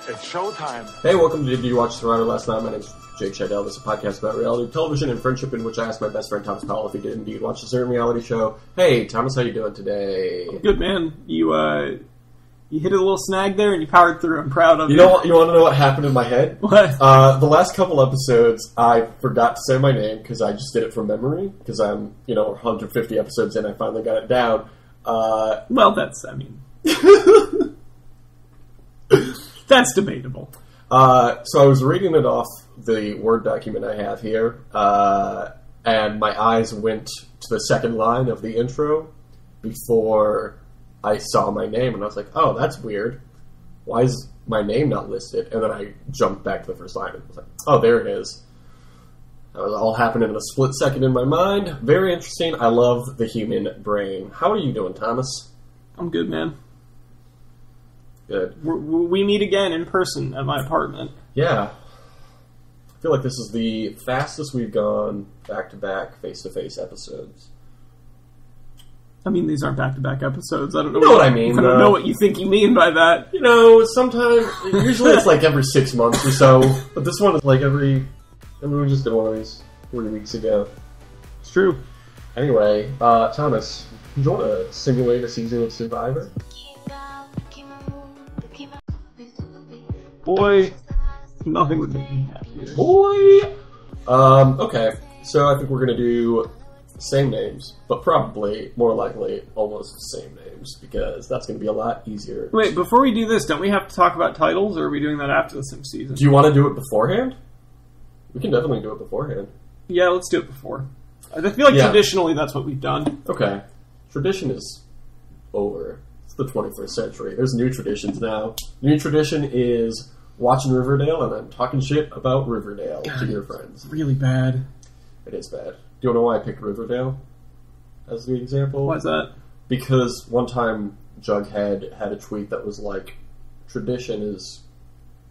It's showtime. Hey, welcome to Did You Watch Survivor Last Night? My name's Jake Scheidel. This is a podcast about reality television and friendship in which I asked my best friend Thomas Powell if he did indeed watch a certain reality show. Hey, Thomas, how you doing today? Good, man. You hit a little snag there and you powered through. I'm proud of you. You know what? You want to know what happened in my head? What? The last couple episodes, I forgot to say my name because I just did it from memory because I'm, 150 episodes in. I finally got it down. That's debatable. So I was reading it off the Word document I have here, and my eyes went to the second line of the intro before I saw my name, and I was like, oh, that's weird. Why is my name not listed? And then I jumped back to the first line, and I was like, oh, there it is. That was all happening in a split second in my mind. Very interesting. I love the human brain. How are you doing, Thomas? I'm good, man. Good. We meet again in person at my apartment. Yeah. I feel like this is the fastest we've gone back-to-back, face-to-face episodes. I mean, these aren't back-to-back episodes. I don't know. You know what I mean, I don't know what you think you mean by that. Sometimes, usually it's like every 6 months or so, but this one is like we just did one of these 3 weeks ago. It's true. Anyway, Thomas, do you want to simulate a season of Survivor? Boy, nothing would make me happier. Boy! Okay, so I think we're going to do same names, but probably, more likely, almost the same names, because that's going to be a lot easier. Wait, before we do this, don't we have to talk about titles, or are we doing that after the same season? Do you want to do it beforehand? We can definitely do it beforehand. Yeah, let's do it before. I feel like traditionally that's what we've done. Okay. Tradition is over. It's the 21st century. There's new traditions now. New tradition is watching Riverdale and then talking shit about Riverdale to your friends. It's really bad. It is bad. Do you know why I picked Riverdale as the example? Why is that? Because one time Jughead had a tweet that was like, tradition is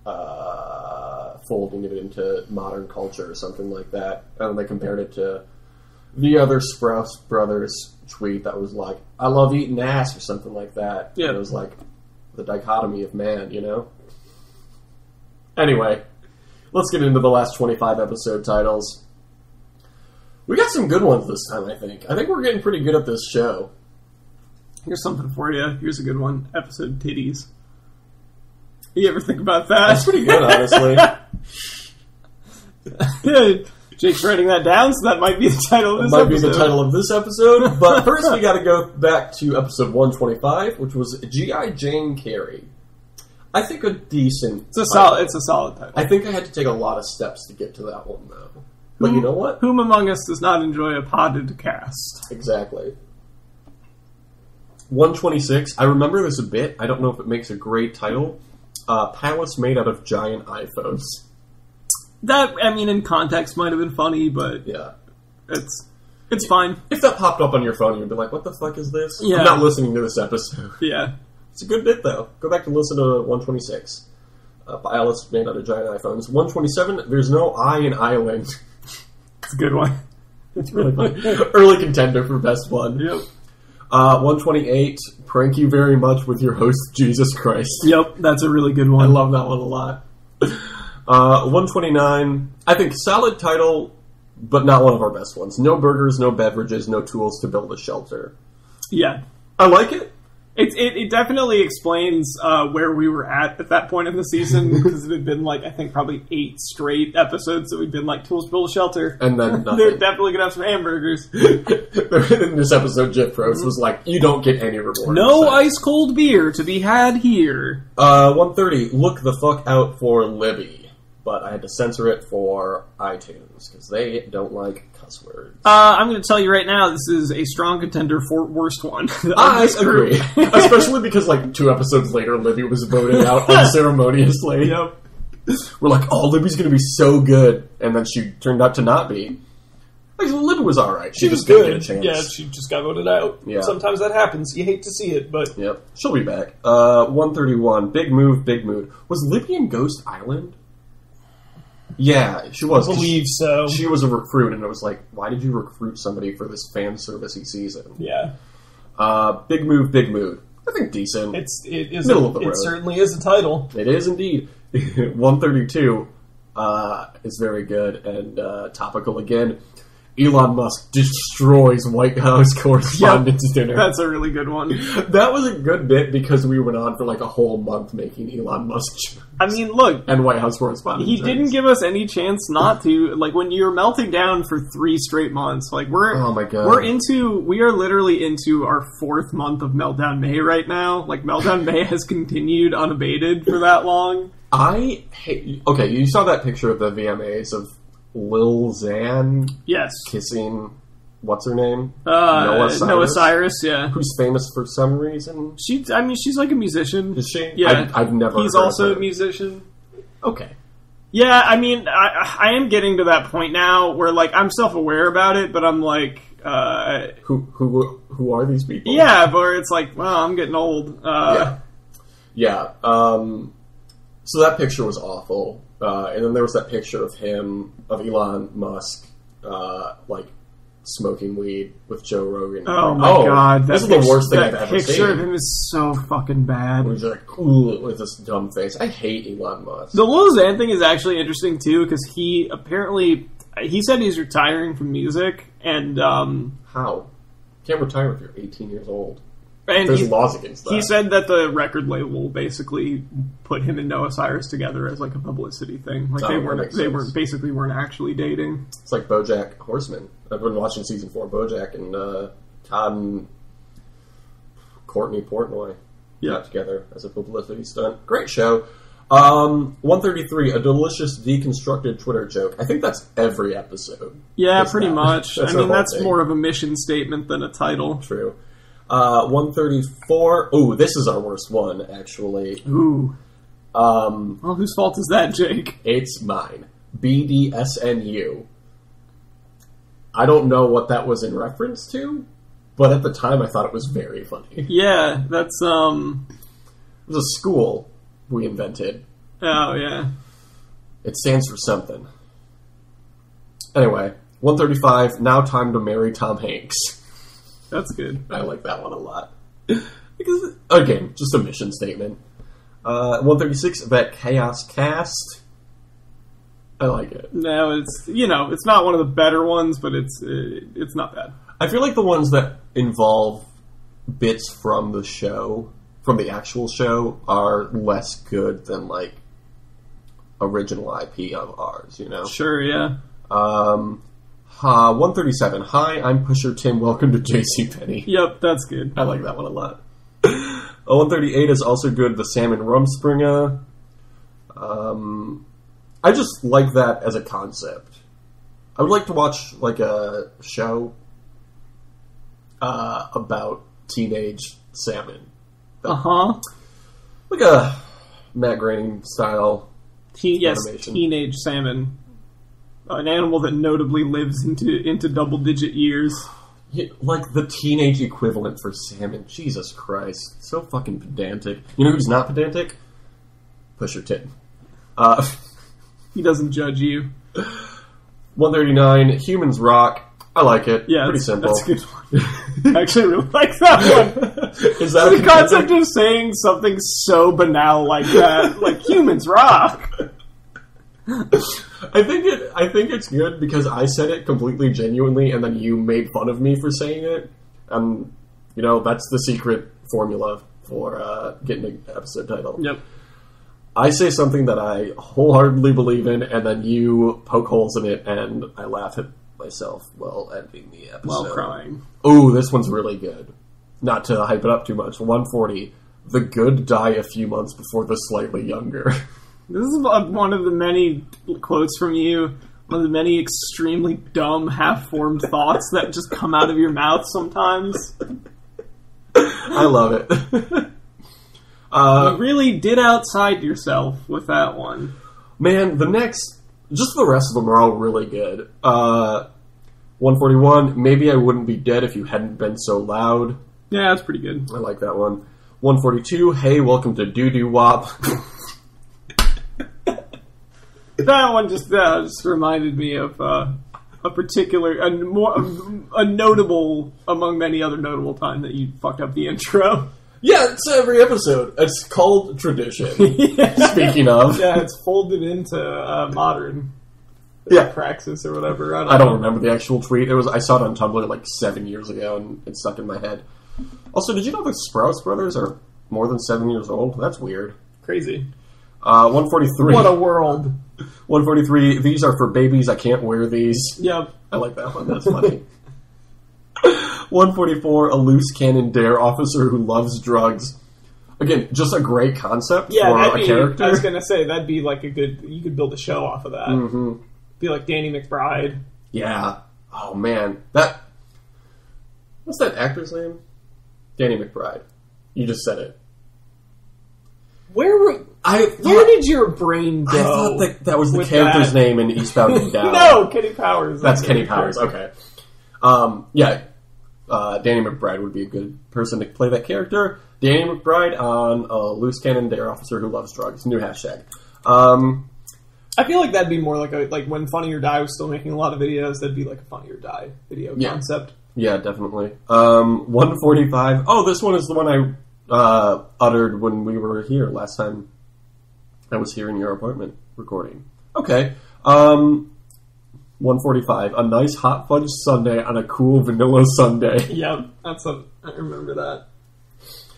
folding it into modern culture or something like that. And they compared it to the other Sprouse Brothers tweet that was like, I love eating ass or something like that. Yeah. And it was like the dichotomy of man, Anyway, let's get into the last 25 episode titles. We got some good ones this time, I think. I think we're getting pretty good at this show. Here's something for you. Here's a good one. Episode Titties. You ever think about that? That's pretty good, honestly. Jake's writing that down, so that might be the title of this episode. Might be the title of this episode. But first we gotta go back to episode 125, which was G.I. Jane Carey. I think a decent title. It's a solid title. I think I had to take a lot of steps to get to that one, though. But you know what? Whom among us does not enjoy a potted cast? Exactly. 126. I remember this a bit. I don't know if it makes a great title. Palace made out of giant iPhones. That, in context might have been funny, but yeah, it's fine. If that popped up on your phone, you'd be like, what the fuck is this? Yeah. I'm not listening to this episode. Yeah. It's a good bit, though. Go back and listen to 126. Palace made out of giant iPhones. 127, there's no I in Island. It's a good one. It's really fun. Early contender for best one. Yep. 128, prank you very much with your host, Jesus Christ. Yep, that's a really good one. I love that one a lot. 129, I think solid title, but not one of our best ones. No burgers, no beverages, no tools to build a shelter. Yeah. I like it. It definitely explains where we were at that point in the season, because it had been I think probably 8 straight episodes that we'd been tools to build a shelter. And then nothing. They're definitely going to have some hamburgers. In this episode, Jeff Probst was like, you don't get any reward. No ice-cold beer to be had here. 130, look the fuck out for Libby. But I had to censor it for iTunes, because they don't like cuss words. I'm going to tell you right now, this is a strong contender for worst one. I agree. Especially because, 2 episodes later, Libby was voted out unceremoniously. Yep. We're like, oh, Libby's going to be so good. And then she turned out to not be. Libby was alright. She just didn't get a chance. Yeah, she just got voted out. Yeah. Sometimes that happens. You hate to see it, but... Yep. She'll be back. 131, big move, big mood. Was Libby in Ghost Island? Yeah, she was. I believe so. She was a recruit, and it was like, why did you recruit somebody for this fan servicey season? Yeah. Big move, big mood. I think decent. It is middle of the road. It certainly is a title. It is indeed. 132 is very good and topical again. Elon Musk destroys White House Correspondents' Dinner. That's a really good one. That was a good bit because we went on for like a whole month making Elon Musk jokes. I mean, look. And White House Correspondents' He didn't give us any chance not to. Like, when you're melting down for 3 straight months, like, Oh my God. we are literally into our 4th month of Meltdown May right now. Like, Meltdown May has continued unabated for that long. I hate... Okay, you saw that picture of the VMAs of Lil Xan Yes. kissing, what's her name? Noah Cyrus, yeah. Who's famous for some reason. She's like a musician. Is she? Yeah. I've never He's heard also of a her. musician. Okay. Yeah, I mean, I am getting to that point now where, like, I'm self-aware about it, but I'm like... Who are these people? Yeah, but it's like, well, I'm getting old. Yeah. So that picture was awful. And then there was that picture of Elon Musk, like, smoking weed with Joe Rogan. Oh my God. This is the worst thing I've that ever seen. picture of him is so fucking bad. He's like, ooh, with this dumb face. I hate Elon Musk. The Lil Xan thing is actually interesting, too, because he said he's retiring from music, and, How? You can't retire if you're 18 years old. and There's laws against that. he said that the record label basically put him and Noah Cyrus together as like a publicity thing. Like they weren't actually dating. It's like BoJack Horseman. I've been watching season 4 of BoJack, and Todd and Courtney Portnoy got together as a publicity stunt. Great show. 133, a delicious deconstructed Twitter joke. I think that's every episode. Yeah, pretty much. That's I mean, our that's whole thing. more of a mission statement than a title. True. 134. Ooh, this is our worst one, actually. Ooh. Well, whose fault is that, Jake? It's mine. BDSNU. I don't know what that was in reference to, but at the time I thought it was very funny. Yeah, that's, It was a school we invented. Oh, yeah. It stands for something. Anyway, 135, now time to marry Tom Hanks. That's good. I like that one a lot. Because, again, just a mission statement. 136, that Chaos Cast. I like it. No, it's not one of the better ones, but it's not bad. I feel like the ones that involve bits from the show, from the actual show, are less good than, like, original IP of ours, you know? Sure, yeah. 137, hi, I'm Pusher Tim, welcome to JCPenney. Yep, that's good. I like that one a lot. 138 is also good, the Salmon Rumspringa. I just like that as a concept. I would like to watch, like, a show about teenage salmon. Uh-huh. Like a Matt Groening style Yes, animation. teenage salmon. An animal that notably lives into double-digit years. Yeah, like the teenage equivalent for salmon. Jesus Christ. So fucking pedantic. You know who's not pedantic? Pusher Tim. He doesn't judge you. 139, Humans Rock. I like it. Yeah, pretty simple. That's a good one. I actually really like that one. Is that The concept of saying something so banal like that, like humans rock. I think it's good because I said it completely genuinely, and then you made fun of me for saying it. You know, that's the secret formula for getting an episode title. Yep. I say something that I wholeheartedly believe in, and then you poke holes in it, and I laugh at myself while editing the episode. While crying. Ooh, this one's really good. Not to hype it up too much. 140. The good die a few months before the slightly younger. This is one of the many quotes from you, one of the many extremely dumb, half-formed thoughts that just come out of your mouth sometimes. I love it. You really did outside yourself with that one. Man, just the rest of them are all really good. 141, maybe I wouldn't be dead if you hadn't been so loud. Yeah, that's pretty good. I like that one. 142, hey, welcome to Doo Doo Wop. That one just reminded me of a notable, among many other notable time that you fucked up the intro. Yeah, it's every episode. It's called tradition. Speaking of. Yeah, it's folded into modern praxis or whatever. I don't remember the actual tweet. I saw it on Tumblr like 7 years ago, and it stuck in my head. Also, did you know the Sprouse brothers are more than 7 years old? That's weird. Crazy. 143. What a world. 143. These are for babies. I can't wear these. Yep. I like that one. That's funny. 144. A loose cannon dare officer who loves drugs. Again, just a great concept for a character. I was going to say, that'd be like you could build a show off of that. Mm-hmm. Be like Danny McBride. Yeah. Oh, man. What's that actor's name? Danny McBride. You just said it. Where did your brain go? I thought that was the character's name in Eastbound and Down. No, Kenny Powers. That's Kenny Powers. Okay. Danny McBride would be a good person to play that character. Danny McBride on a loose cannon dare officer who loves drugs. New hashtag. I feel like that'd be more like when Funny or Die was still making a lot of videos. That'd be like a Funny or Die video concept. Yeah, definitely. 145. Oh, this one is the one I uttered when we were here last time. I was here in your apartment recording. Okay. 145. A nice hot fudge sundae on a cool vanilla sundae. Yep, I remember that.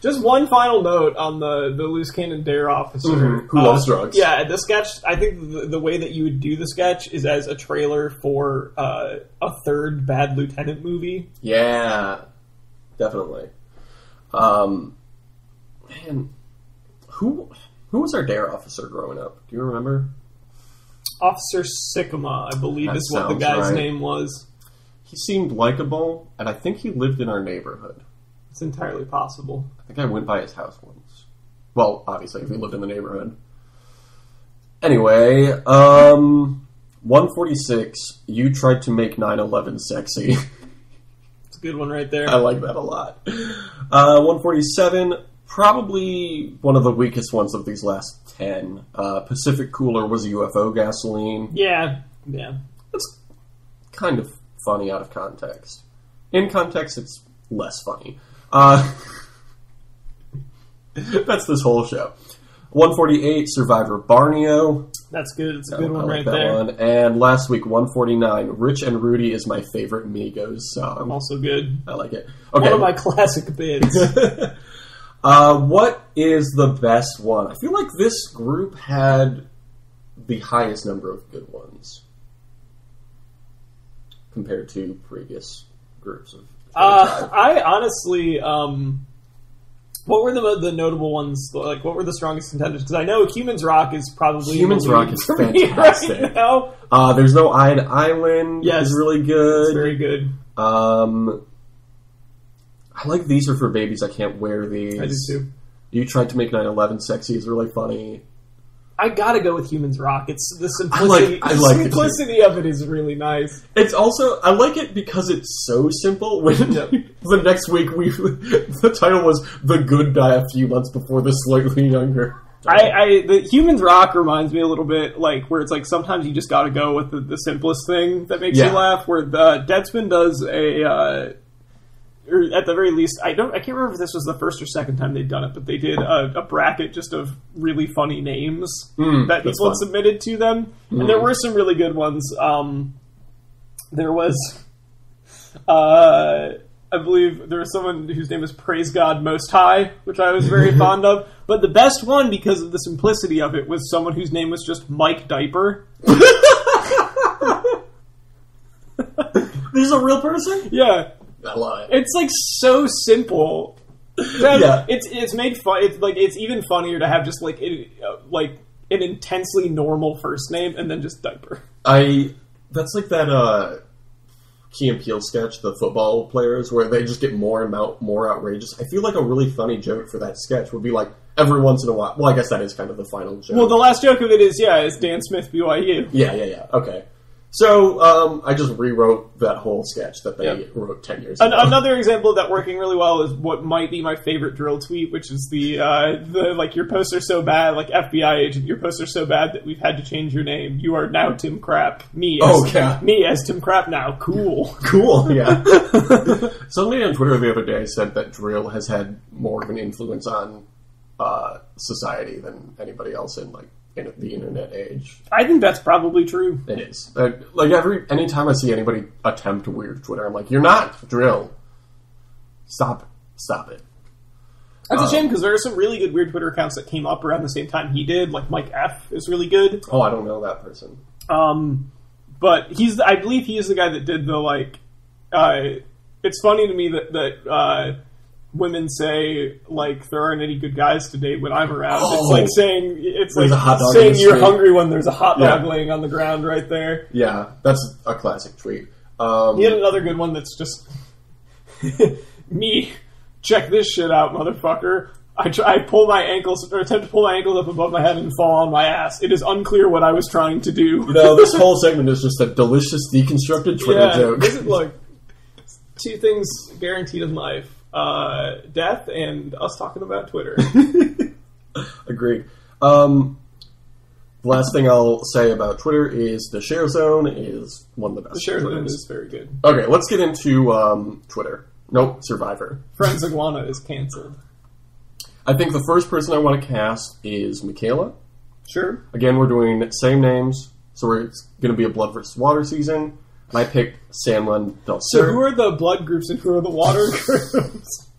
Just one final note on the loose cannon dare officer who loves drugs. Yeah, the sketch. I think the way that you would do the sketch is as a trailer for a third Bad Lieutenant movie. Yeah, definitely. Man, who was our dare officer growing up? Do you remember? Officer Sycamore, I believe, is what the guy's name was. He seemed likable, and I think he lived in our neighborhood. It's entirely possible. I think I went by his house once. Well, obviously, if he lived in the neighborhood. Anyway, 146, you tried to make 9/11 sexy. It's a good one right there. I like that a lot. 147, probably one of the weakest ones of these last 10. Pacific Cooler was UFO gasoline. Yeah. It's kind of funny out of context. In context, it's less funny. That's this whole show. 148, Survivor Barneo. That's good. It's a good one right that there. One. And last week, 149, Rich and Rudy is my favorite Migos song. Also good. I like it. Okay. One of my classic bits. What is the best one? I feel like this group had the highest number of good ones compared to previous groups of. I honestly, what were the notable ones? Like, what were the strongest contenders? Because I know Humans Rock is probably Humans Rock is fantastic. Right now. There's No Iron Island. Yes, is really good. It's very good. I like These Are for Babies. I Can't Wear These. I do too. You Tried to Make 9/11 Sexy is really funny. I gotta go with Humans Rock. It's the simplicity. I like the simplicity of it is really nice. It's also, I like it because it's so simple. When the next week the title was The Good Die a Few Months Before the Slightly Younger. The Humans Rock reminds me a little bit like where it's like sometimes you just gotta go with the simplest thing that makes you laugh. Where Deadspin does or at the very least, I can't remember if this was the first or second time they'd done it, but they did a bracket just of really funny names that people had submitted to them, and there were some really good ones. There was, I believe, there was someone whose name was Praise God Most High, which I was very fond of. But the best one, because of the simplicity of it, was someone whose name was just Mike Diaper. This is a real person? Yeah. I love it. It's like so simple. It's made fun. It's like it's even funnier to have just like an intensely normal first name and then just Diaper. That's like that Key and Peele sketch, the football players, where they just get more and more outrageous. I feel like a really funny joke for that sketch would be like every once in a while. Well, I guess that is kind of the final joke. Well, the last joke of it is Dan Smith BYU. Yeah. Okay. So, I just rewrote that whole sketch that they wrote 10 years ago. Another example of that working really well is what might be my favorite drill tweet, which is the like, your posts are so bad, like, FBI agent, your posts are so bad that we've had to change your name. You are now Tim Crap. Me as Tim Crap now. Cool. Cool, yeah. Somebody on Twitter the other day said that drill has had more of an influence on society than anybody else in, like, in the internet age. I think that's probably true. It is. Like, anytime I see anybody attempt to weird Twitter, I'm like, you're not drill. Stop it. That's a shame, because there are some really good weird Twitter accounts that came up around the same time he did. Like, Mike F. is really good. Oh, I don't know that person. But I believe he is the guy that did the, like, it's funny to me that women say, like, there aren't any good guys to date when I'm around. Oh, it's like saying you're hungry when there's a hot dog laying on the ground right there. Yeah, that's a classic tweet. He had another good one that's just me. Check this shit out, motherfucker. I pull my ankles, or attempt to pull my ankles up above my head and fall on my ass. It is unclear what I was trying to do. This whole segment is just a delicious deconstructed Twitter joke. Look, two things guaranteed in life. Death and us talking about Twitter. Agreed. The last thing I'll say about Twitter is the share zone is one of the best. The share zone is very good. Okay, let's get into Twitter. Nope, Survivor. Friends Iguana is canceled. I think the first person I want to cast is Michaela. Sure. Again, we're doing same names, so it's going to be a blood versus water season. And I picked San Juan del Sur. So who are the blood groups and who are the water groups?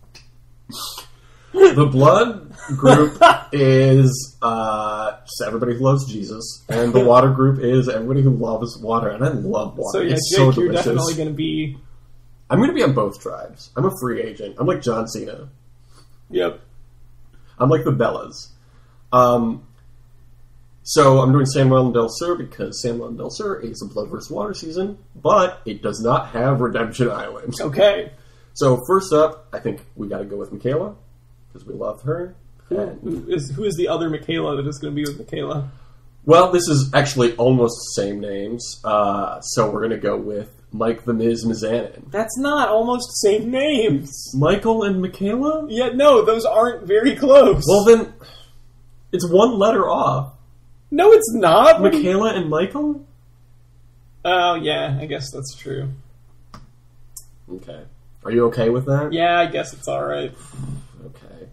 The blood group is just everybody who loves Jesus, and the water group is everybody who loves water, and I love water. So yeah, it's Jake, so you're delicious. definitely going to be... I'm going to be on both tribes. I'm a free agent. I'm like John Cena. Yep. I'm like the Bellas. So I'm doing San Juan del Sur because San Juan del Sur is a blood versus water season, but it does not have Redemption Island. Okay. So first up, I think we got to go with Michaela because we love her. Who is the other Michaela that is going to be with Michaela? Well, this is actually almost the same names, so we're going to go with Mike the Miz Mizanin. That's not almost the same names. Michael and Michaela? Yeah, no, those aren't very close. Well, then, it's one letter off. No, it's not. Michaela and Michael? Oh, yeah, I guess that's true. Okay. Are you okay with that? Yeah, I guess it's alright. Okay.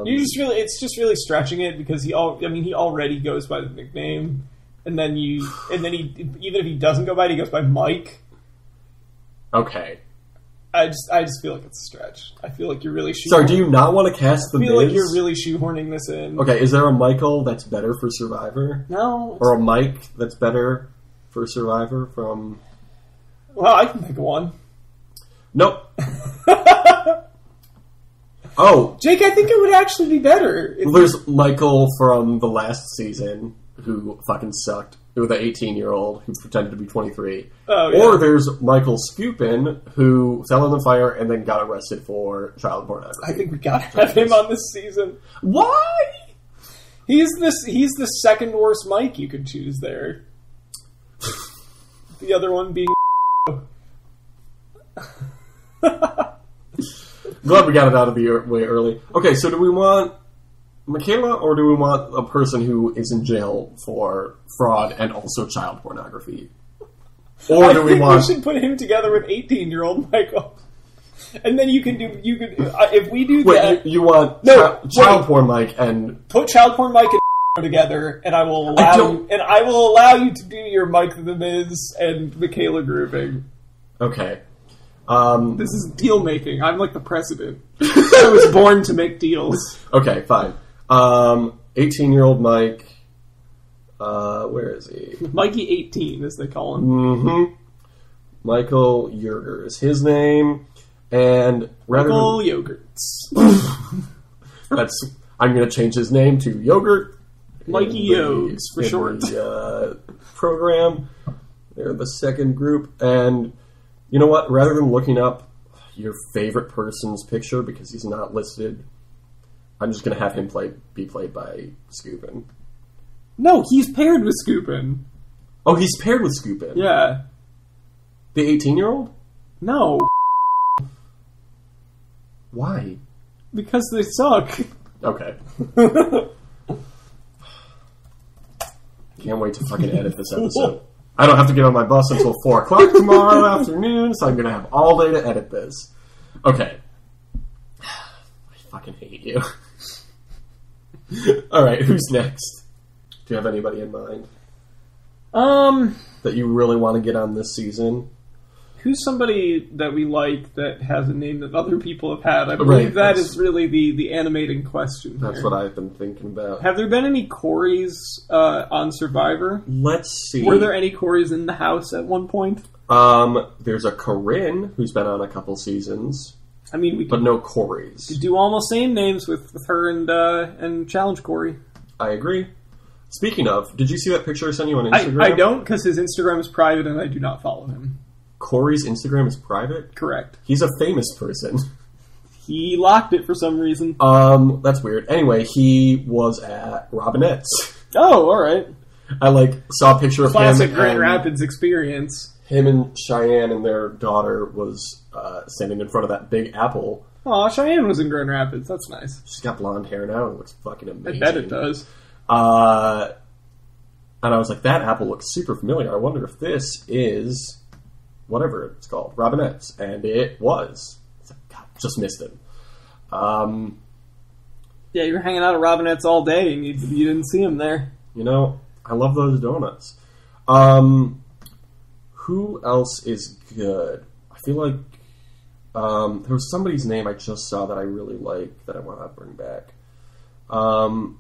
It's just really stretching it because he already goes by the nickname. And then he, even if he doesn't go by it, he goes by Mike. Okay. I just feel like it's a stretch. I feel like you're really shoehorning. Sorry, do you not want to cast the Miz? I feel like you're really shoehorning this in. Okay, is there a Michael that's better for Survivor? No. Or a Mike that's better for Survivor from... Well, I can think of one. Nope. Oh. Jake, I think it would actually be better. Well, there's Michael from the last season who fucking sucked. With an 18-year-old who pretended to be 23. Oh, yeah. Or there's Michael Skupin, who fell in the fire and then got arrested for child pornography. I think we gotta have him on this season. Why? He's the second worst Mike you could choose there. The other one being Glad we got it out of the way early. Okay, so do we want Michaela, or do we want a person who is in jail for fraud and also child pornography? Or do we want... we should put him together with 18-year-old Michael. And then if we do that... You want child porn Mike and... Put child porn Mike and together, and I will allow you to do your Mike the Miz and Michaela grouping. Okay. This is deal making. I'm like the president. I was born to make deals. Okay, fine. 18-year-old Mike. Where is he? Mikey 18, as they call him. Mm-hmm. Michael Yerger is his name. And Michael Yogurts. I'm going to change his name to Yogurt. Mikey Yogs, for short. The program. They're the second group. And you know what? Rather than looking up your favorite person's picture because he's not listed, I'm just going to have him be played by Skupin. No, he's paired with Skupin. Oh, he's paired with Scoopin. Yeah. The 18-year-old? No. Why? Because they suck. Okay. Can't wait to fucking edit this episode. I don't have to get on my bus until 4 o'clock tomorrow afternoon, so I'm going to have all day to edit this. Okay. I fucking hate you. Alright, who's next? Do you have anybody in mind? That you really want to get on this season? Who's somebody that we like that has a name that other people have had? I believe that is really the animating question That's here. what I've been thinking about. Have there been any Corys on Survivor? Let's see. Were there any Corys in the house at one point? There's a Corinne who's been on a couple seasons. I mean, we but could no Corys. do almost same names with her and Challenge Corey. I agree. Speaking of, did you see that picture I sent you on Instagram? I don't, because his Instagram is private and I do not follow him. Corey's Instagram is private? Correct. He's a famous person. He locked it for some reason. That's weird. Anyway, he was at Robinette's. Oh, alright. I, saw a picture of Classic him. Grand Rapids experience. Him and Cheyenne and their daughter was standing in front of that big apple. Aw, Cheyenne was in Grand Rapids. That's nice. She's got blonde hair now and it looks fucking amazing. I bet it does. And I was like, that apple looks super familiar. I wonder if this is whatever it's called, Robinette's. And it was. I was like, God, just missed it. Yeah, you were hanging out at Robinette's all day and you didn't see him there. You know, I love those donuts. Who else is good? I feel like there was somebody's name I just saw that I really like that I want to bring back. Well,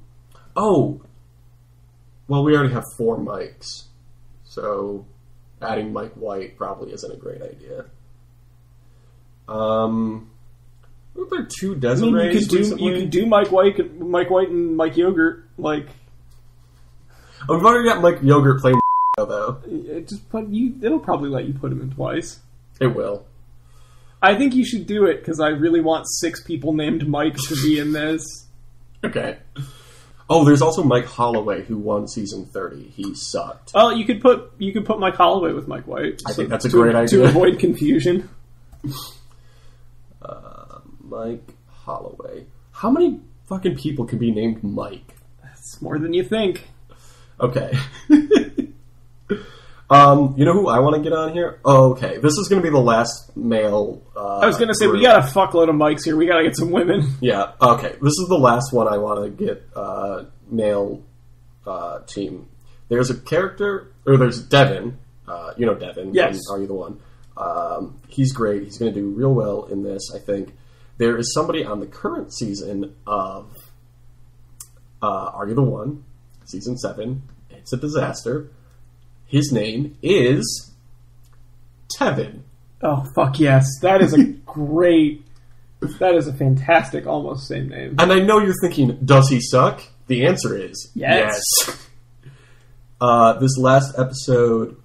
we already have 4 mics, so adding Mike White probably isn't a great idea. Were there 2 Desirees recently? You could do Mike White and Mike Yogurt, like. Oh, we've already got Mike Yogurt playing though. It'll probably let you put him in twice. It will. I think you should do it because I really want 6 people named Mike to be in this. Okay. Oh, there's also Mike Holloway who won season 30. He sucked. Well, you could put Mike Holloway with Mike White. I think that's a great idea to avoid confusion. Mike Holloway. How many fucking people can be named Mike? That's more than you think. Okay. You know who I want to get on here? Oh, okay. This is going to be the last male. I was going to say, group. we got a fuckload of mics here. We got to get some women. Yeah. Okay. This is the last one I want to get male team. There's a character, or there's Devin. You know Devin. Yes. Are You the One? He's great. He's going to do real well in this, I think. There is somebody on the current season of Are You the One? Season 7. It's a disaster. His name is Tevin. Oh, fuck yes. That is a fantastic, almost same name. And I know you're thinking, does he suck? The answer is yes. This last episode,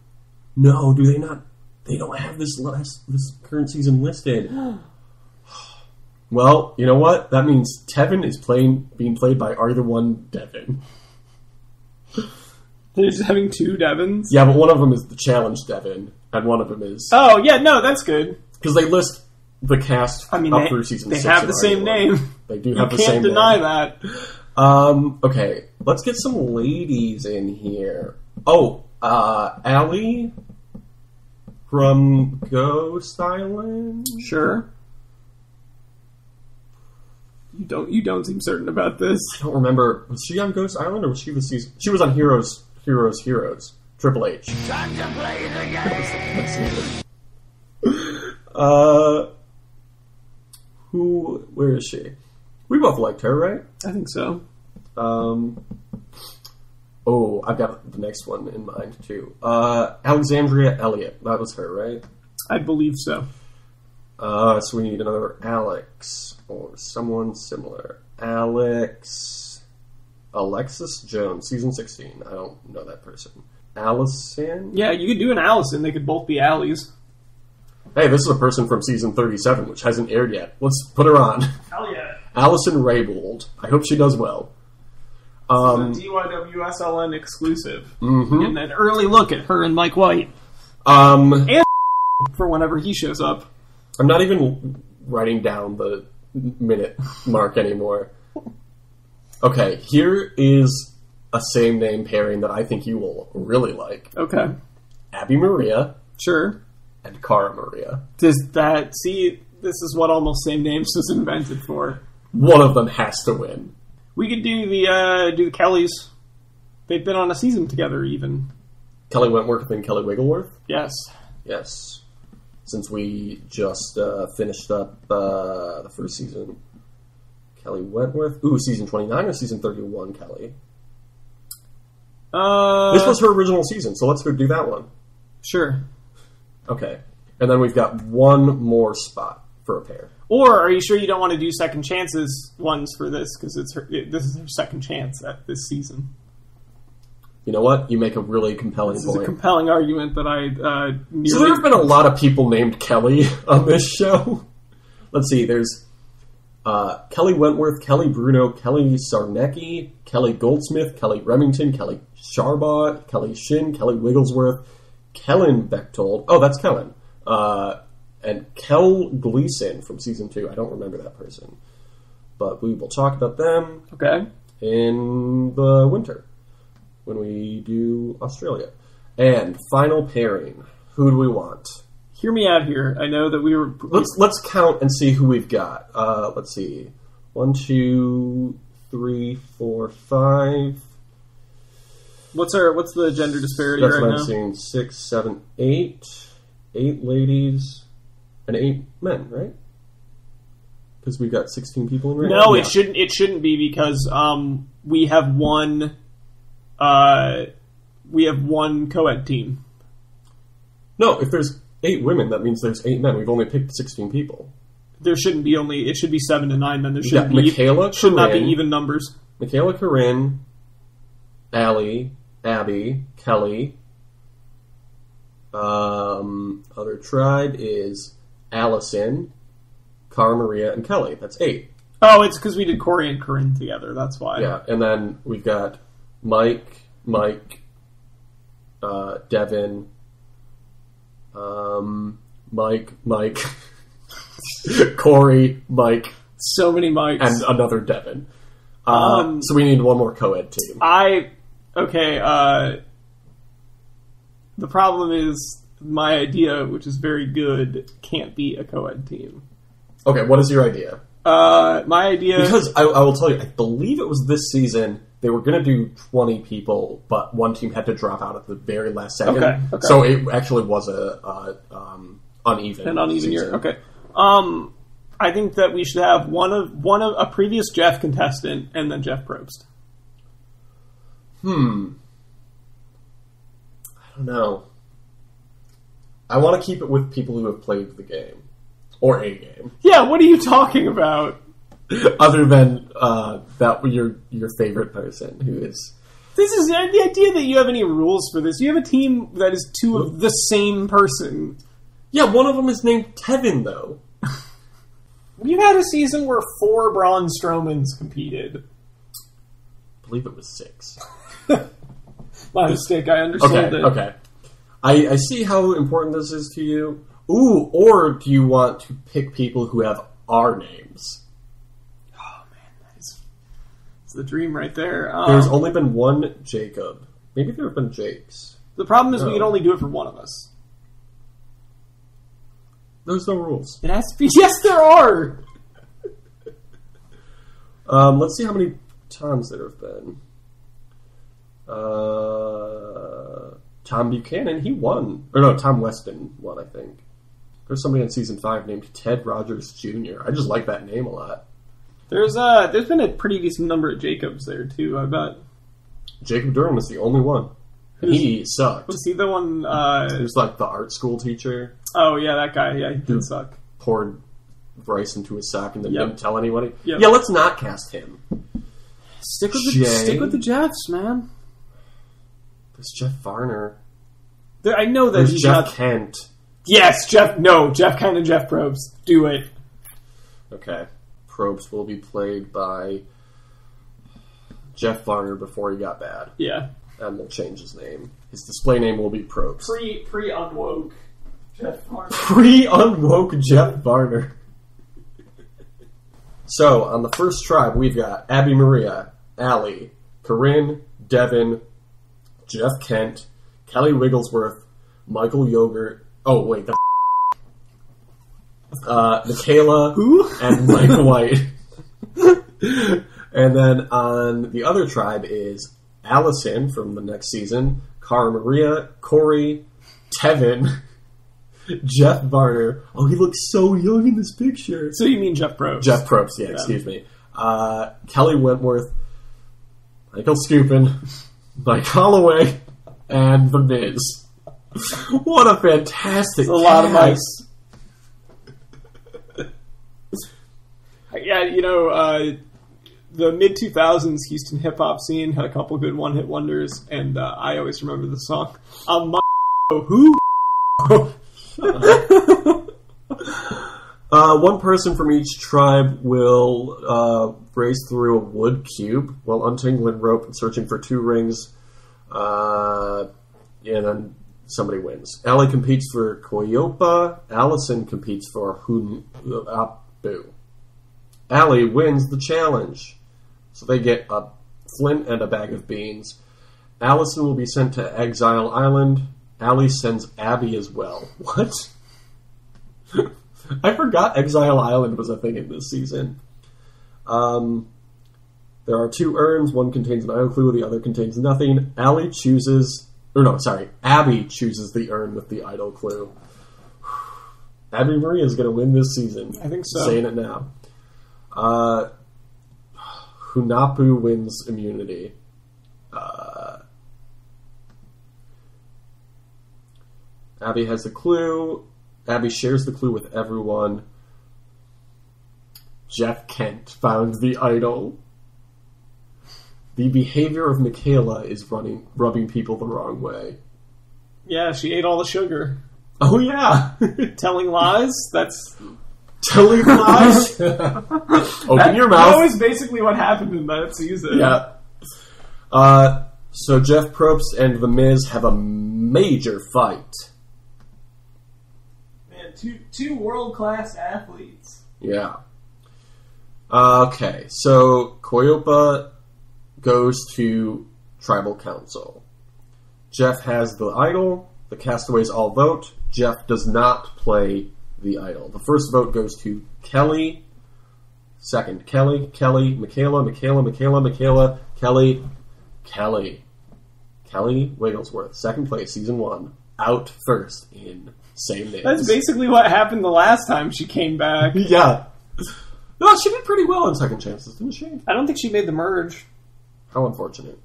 no, do they not? They don't have this current season listed. Well, you know what? That means Tevin is being played by Are You the One Devin. They're just having 2 Devins? Yeah, but one of them is the challenge Devin, and one of them is... Oh, yeah, no, that's good. Because they list the cast up through season 6. They have the same name. They do have the You same name. can't deny that. Okay, let's get some ladies in here. Oh, Allie from Ghost Island? Sure. You don't seem certain about this. I don't remember. Was she on Ghost Island or was she the season? She was on Heroes. Triple H. Time to play the game. Where is she? We both liked her, right? I think so. I've got the next one in mind too. Alexandria Elliott. That was her, right? I believe so. So we need another Alex or someone similar. Alexis Jones, season 16. I don't know that person. Allison? Yeah, you could do an Allison. They could both be Allies. Hey, this is a person from season 37, which hasn't aired yet. Let's put her on. Hell yeah. Allison Raybould. I hope she does well. This is a DYWSLN exclusive. Mm-hmm. And an early look at her and Mike White. And for whenever he shows up. I'm not even writing down the minute mark anymore. Okay, here is a same name pairing that I think you will really like. Okay. Abby Maria. Sure. And Cara Maria. This is what almost same names was invented for. One of them has to win. We could do the Kellys. They've been on a season together, even. Kelly Wentworth and Kelly Wiggleworth? Yes. Yes. Since we just finished up the first season. Kelly Wentworth. Ooh, season 29 or season 31, Kelly? This was her original season, so let's go do that one. Sure. Okay. And then we've got one more spot for a pair. Or are you sure you don't want to do second chances ones for this? Because this is her second chance at this season. You know what? You make a really compelling This point. is a compelling argument that I So there have been a lot of people named Kelly on this show. Let's see. There's Kelly Wentworth, Kelly Bruno, Kelly Sarnecki, Kelly Goldsmith, Kelly Remington, Kelly Sharbaugh, Kelly Shin, Kelly Wigglesworth, Kellen Bechtold. Oh, that's Kellen. And Kel Gleason from season 2. I don't remember that person. But we will talk about them in the winter when we do Australia. And final pairing. Who do we want? Hear me out here. I know that we were... Let's count and see who we've got. Let's see. 1, 2, 3, 4, 5. What's the gender disparity That's right what now? I'm seeing. 6, 7, 8. 8 ladies and 8 men, right? Because we've got 16 people in right now. No, it shouldn't be because we have one co-ed team. No, if there's 8 women, that means there's 8 men. We've only picked 16 people. There shouldn't be it should be 7 to 9 men. There We've got should not be even numbers. Michaela, Corinne, Allie, Abby, Kelly. Other tribe is Allison, Cara Maria, and Kelly. That's 8. Oh, it's because we did Corey and Corinne together. That's why. Yeah, and then we've got Mike, Devin, Mike, Corey, Mike. So many Mikes. And another Devin. So we need one more co-ed team. The problem is my idea, which is very good, can't be a co-ed team. Okay, what is your idea? My idea... Because I will tell you, I believe it was this season, they were going to do 20 people, but one team had to drop out at the very last second. Okay. So it actually was uneven. An uneven year. Okay. I think that we should have one of a previous Jeff contestant and then Jeff Probst. I don't know. I want to keep it with people who have played the game. Or a game. Yeah, what are you talking about? Other than that your favorite person who is... This is the idea that you have any rules for this. You have a team that is 2 of the same person. Yeah, one of them is named Tevin, though. We've had a season where 4 Braun Strowmans competed. I believe it was 6. My mistake, I understood it. Okay. I see how important this is to you. Ooh, or do you want to pick people who have our names? Oh, man, that's the dream right there. There's only been one Jacob. Maybe there have been Jakes. The problem is we can only do it for one of us. There's no rules. It has to be... Yes, there are! Let's see how many times there have been. Tom Buchanan, he won. Or no, Tom Weston won, I think. There's somebody in season 5 named Ted Rogers Jr. I just like that name a lot. There's been a pretty decent number of Jacobs there, too, I bet. Jacob Durham was the only one. He sucked. Was he the one... He was like the art school teacher. Oh, yeah, that guy. Yeah, he did suck. Poured rice into his sock and then didn't tell anybody. Yep. Yeah, let's not cast him. Stick with the Jeffs, man. There's Jeff Varner. I know that There's he's Jeff not... Kent. Yes, Jeff Kent and Jeff Probst. Do it. Okay. Probst will be played by Jeff Varner before he got bad. Yeah. And we'll change his name. His display name will be Probst. Pre-unwoke Jeff Varner. Pre-unwoke Jeff Varner. So, on the first tribe, we've got Abby Maria, Allie, Corinne, Devin, Jeff Kent, Kelly Wigglesworth, Michael Yogurt. Oh, wait, the Michaela. Who? And Mike White. And then on the other tribe is Allison from the next season, Cara Maria, Corey, Tevin, Jeff Varner. Oh, he looks so young in this picture. So you mean Jeff Probst? Jeff Probst, yeah, excuse me. Kelly Wentworth, Michael Scupin, Mike Holloway, and The Miz. What a fantastic cast. A lot of mice. Yeah, you know, the mid-2000s Houston hip-hop scene had a couple good one-hit wonders, and I always remember the song, Who? One person from each tribe will race through a wood cube while untangling rope and searching for 2 rings, and then somebody wins. Allie competes for Koyopa. Allison competes for Hunapu. Allie wins the challenge, so they get a flint and a bag of beans. Allison will be sent to Exile Island. Allie sends Abby as well. What? I forgot Exile Island was a thing in this season. There are 2 urns. One contains an idol clue, the other contains nothing. Abby chooses the urn with the idol clue. Abby Maria is going to win this season. I think so. Saying it now. Hunapu wins immunity. Abby has the clue. Abby shares the clue with everyone. Jeff Kent found the idol. The behavior of Michaela is rubbing people the wrong way. Yeah, she ate all the sugar. Oh, yeah. Telling lies? That's... Telling lies? Open your mouth. That was basically what happened in that season. Yeah. So Jeff Probst and The Miz have a major fight. Man, two world-class athletes. Yeah. Okay, so Koyopa goes to Tribal Council. Jeff has the idol. The castaways all vote. Jeff does not play the idol. The first vote goes to Kelly. Second, Kelly, Michaela, Kelly Wigglesworth. Second place, season 1. Out first in same names. That's basically what happened the last time she came back. Yeah. No, she did pretty well in Second Chances, didn't she? I don't think she made the merge. How unfortunate.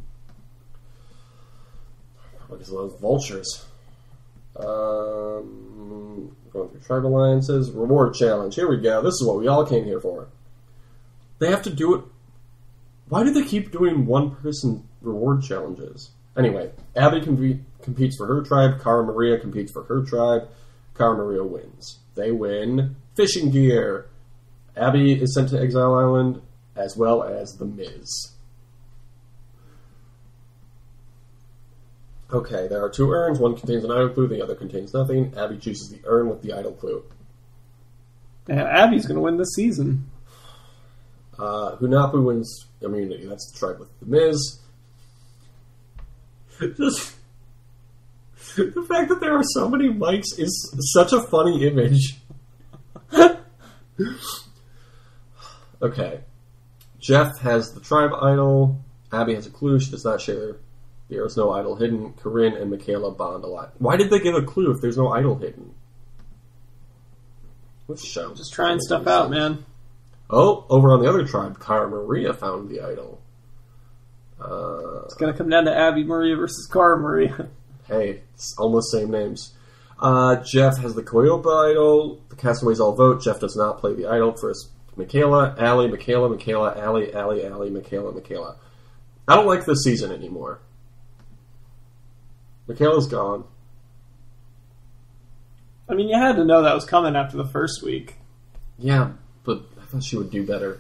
Probably because of those vultures. Going through Tribe Alliances. Reward Challenge. Here we go. This is what we all came here for. They have to do it. Why do they keep doing one-person reward challenges? Anyway, Abby competes for her tribe. Cara Maria competes for her tribe. Cara Maria wins. They win fishing gear. Abby is sent to Exile Island, as well as The Miz. Okay, there are 2 urns. One contains an idol clue, the other contains nothing. Abby chooses the urn with the idol clue. Yeah, Abby's going to win this season. Hunapu wins immunity. That's the tribe with The Miz. Just the fact that there are so many mics is such a funny image. Okay. Jeff has the tribe idol. Abby has a clue. She does not share. There is no idol hidden. Corinne and Michaela bond a lot. Why did they give a clue if there's no idol hidden? Let's show. Just trying stuff out, man. Oh, over on the other tribe, Cara Maria found the idol. It's going to come down to Abby Maria versus Cara Maria. Hey, it's almost same names. Jeff has the Koyopa idol. The castaways all vote. Jeff does not play the idol. First, Michaela, Allie, Allie, Michaela. I don't like this season anymore. Michaela's gone. I mean, you had to know that was coming after the first week. Yeah, but I thought she would do better.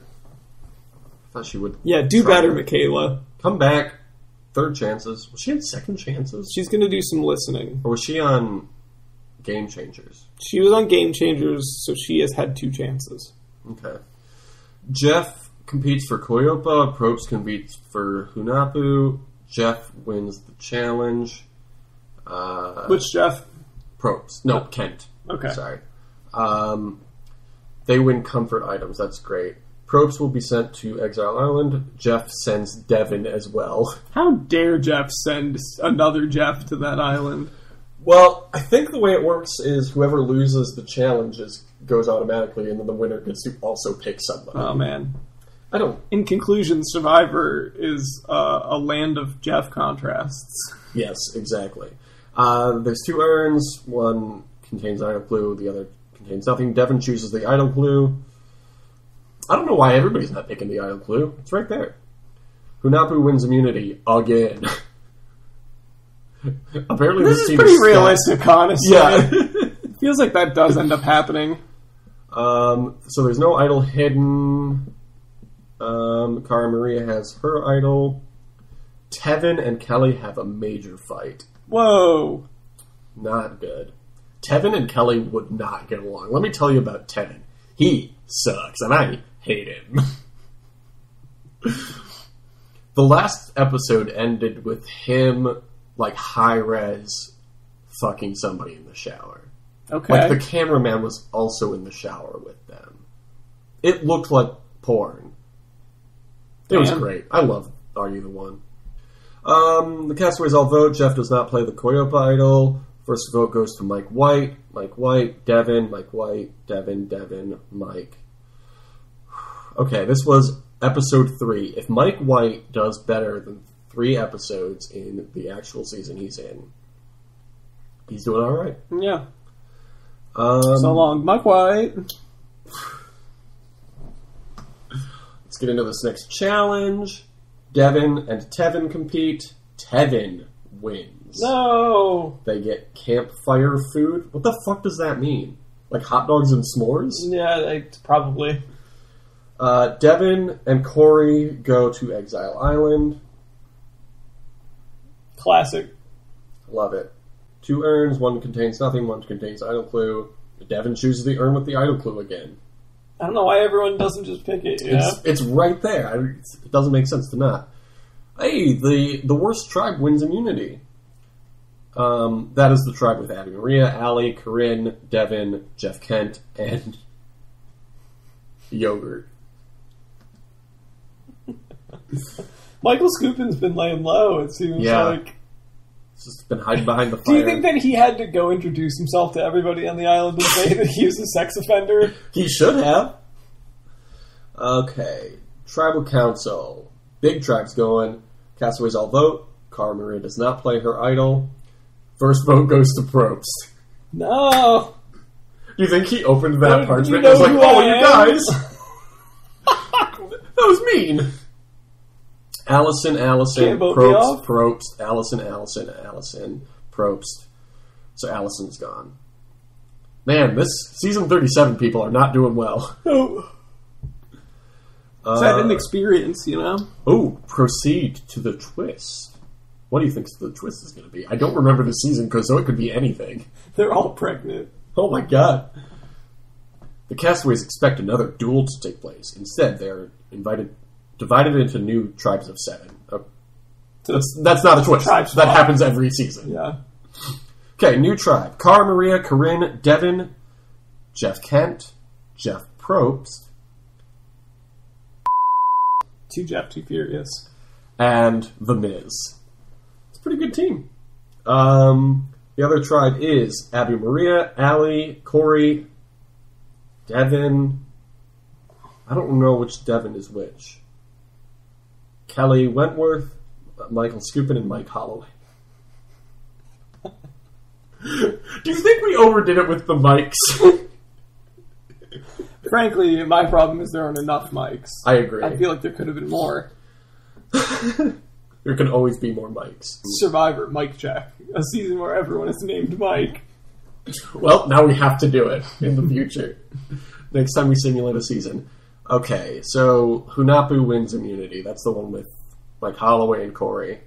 I thought she would... Yeah, do better, Michaela. Come back. Third chances. Was she on second chances? She's going to do some listening. Or was she on Game Changers? She was on Game Changers, so she has had 2 chances. Okay. Jeff competes for Koyopa. Probst competes for Hunahpu. Jeff wins the challenge. Which Jeff? Probst. No, Kent. Okay. Sorry. They win comfort items. That's great. Probst will be sent to Exile Island. Jeff sends Devin as well. How dare Jeff send another Jeff to that island? Well, I think the way it works is whoever loses the challenges goes automatically, and then the winner gets to also pick somebody. Oh, man. I don't... In conclusion, Survivor is a land of Jeff contrasts. Yes, exactly. There's 2 urns. One contains idol clue, the other contains nothing. Devin chooses the idol clue. I don't know why everybody's not picking the idol clue. It's right there. Hunahpu wins immunity again. Apparently this is team pretty is realistic, honestly. Yeah. It feels like that does end up happening. So there's no idol hidden. Cara Maria has her idol. Tevin and Kelly have a major fight. Whoa. Not good. Tevin and Kelly would not get along. Let me tell you about Tevin. He sucks, and I hate him. The last episode ended with him, like, high-res fucking somebody in the shower. Okay. Like, the cameraman was also in the shower with them. It looked like porn. It was great. I love Are You the One? The castaways all vote. Jeff does not play the Koyopa idol. First vote goes to Mike White. Mike White, Devin, Mike White, Devin, Devin, Mike. Okay, this was episode 3. If Mike White does better than 3 episodes in the actual season he's in, he's doing alright. Yeah. So long, Mike White. Let's get into this next challenge. Devin and Tevin compete. Tevin wins. No! They get campfire food. What the fuck does that mean? Like hot dogs and s'mores? Yeah, probably. Devin and Corey go to Exile Island. Classic. Love it. 2 urns, one contains nothing, one contains idol clue. Devin chooses the urn with the idol clue again. I don't know why everyone doesn't just pick it. Yeah? It's right there. It doesn't make sense to not. Hey, the worst tribe wins immunity. That is the tribe with Abby Maria, Allie, Corinne, Devin, Jeff Kent, and Yogurt. Michael Scoopin's been laying low, it seems like. He's just been hiding behind the fire. Do you think that he had to go introduce himself to everybody on the island and say that he was a sex offender? He should have. Okay. Tribal Council. Big tribes going. Castaways all vote. Cara Maria does not play her idol. First vote goes to Probst. No! Do you think he opened that parchment and was like, oh, you guys! That was mean. Allison, Probst, Allison, Probst. So Allison's gone. Man, this season 37 people are not doing well. Oh. It's that inexperience, you know? Oh, proceed to the twist. What do you think the twist is going to be? I don't remember the season, so it could be anything. They're all pregnant. Oh my god. The castaways expect another duel to take place. Instead, they are divided into new tribes of 7. That's not a twist. That happens every season. Yeah. Okay, new tribe. Cara Maria, Corinne, Devin, Jeff Kent, Jeff Probst. 2 Jeff, 2 Furious. And The Miz. It's a pretty good team. The other tribe is Abby Maria, Allie, Corey, Devin. I don't know which Devin is which. Kelly Wentworth, Michael Scoopin, and Mike Holloway. Do you think we overdid it with the mics? Frankly, my problem is there aren't enough mics. I agree. I feel like there could have been more. There can always be more mics. Survivor, Mike Check. A season where everyone is named Mike. Well, now we have to do it in the future. Next time we simulate a season. Okay, so Hunahpu wins immunity. That's the one with Mike Holloway and Corey.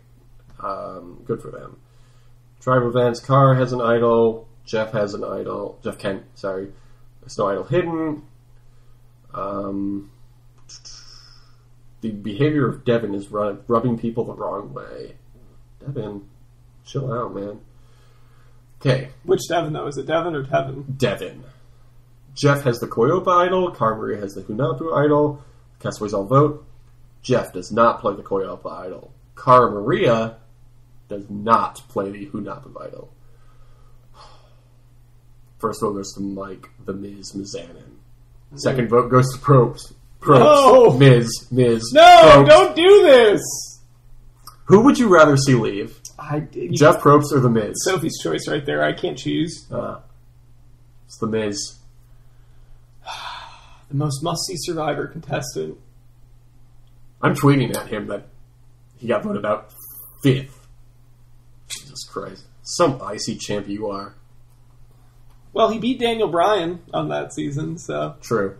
Good for them. Tribe events. Cara has an idol. Jeff has an idol. Jeff Kent, sorry. There's no idol hidden. The behavior of Devin is rubbing people the wrong way. Devin, chill out, man. Okay. Which Devin, though? Is it Devin or Tevin? Devin. Jeff has the Koyopa idol. Cara Maria has the Hunapu idol. Castaways all vote. Jeff does not play the Koyopa idol. Cara Maria does not play the Hunapu idol. First vote goes to Mike, the Miz, Mizanin. Second vote goes to Probst. No! Miz. No, Probst. don't do this! Who would you rather see leave? Jeff Probst or the Miz? Sophie's choice right there. I can't choose. It's the Miz. The most must-see Survivor contestant. I'm tweeting at him that he got voted out 5th. Jesus Christ. Some icy champ you are. Well, he beat Daniel Bryan on that season, so... True.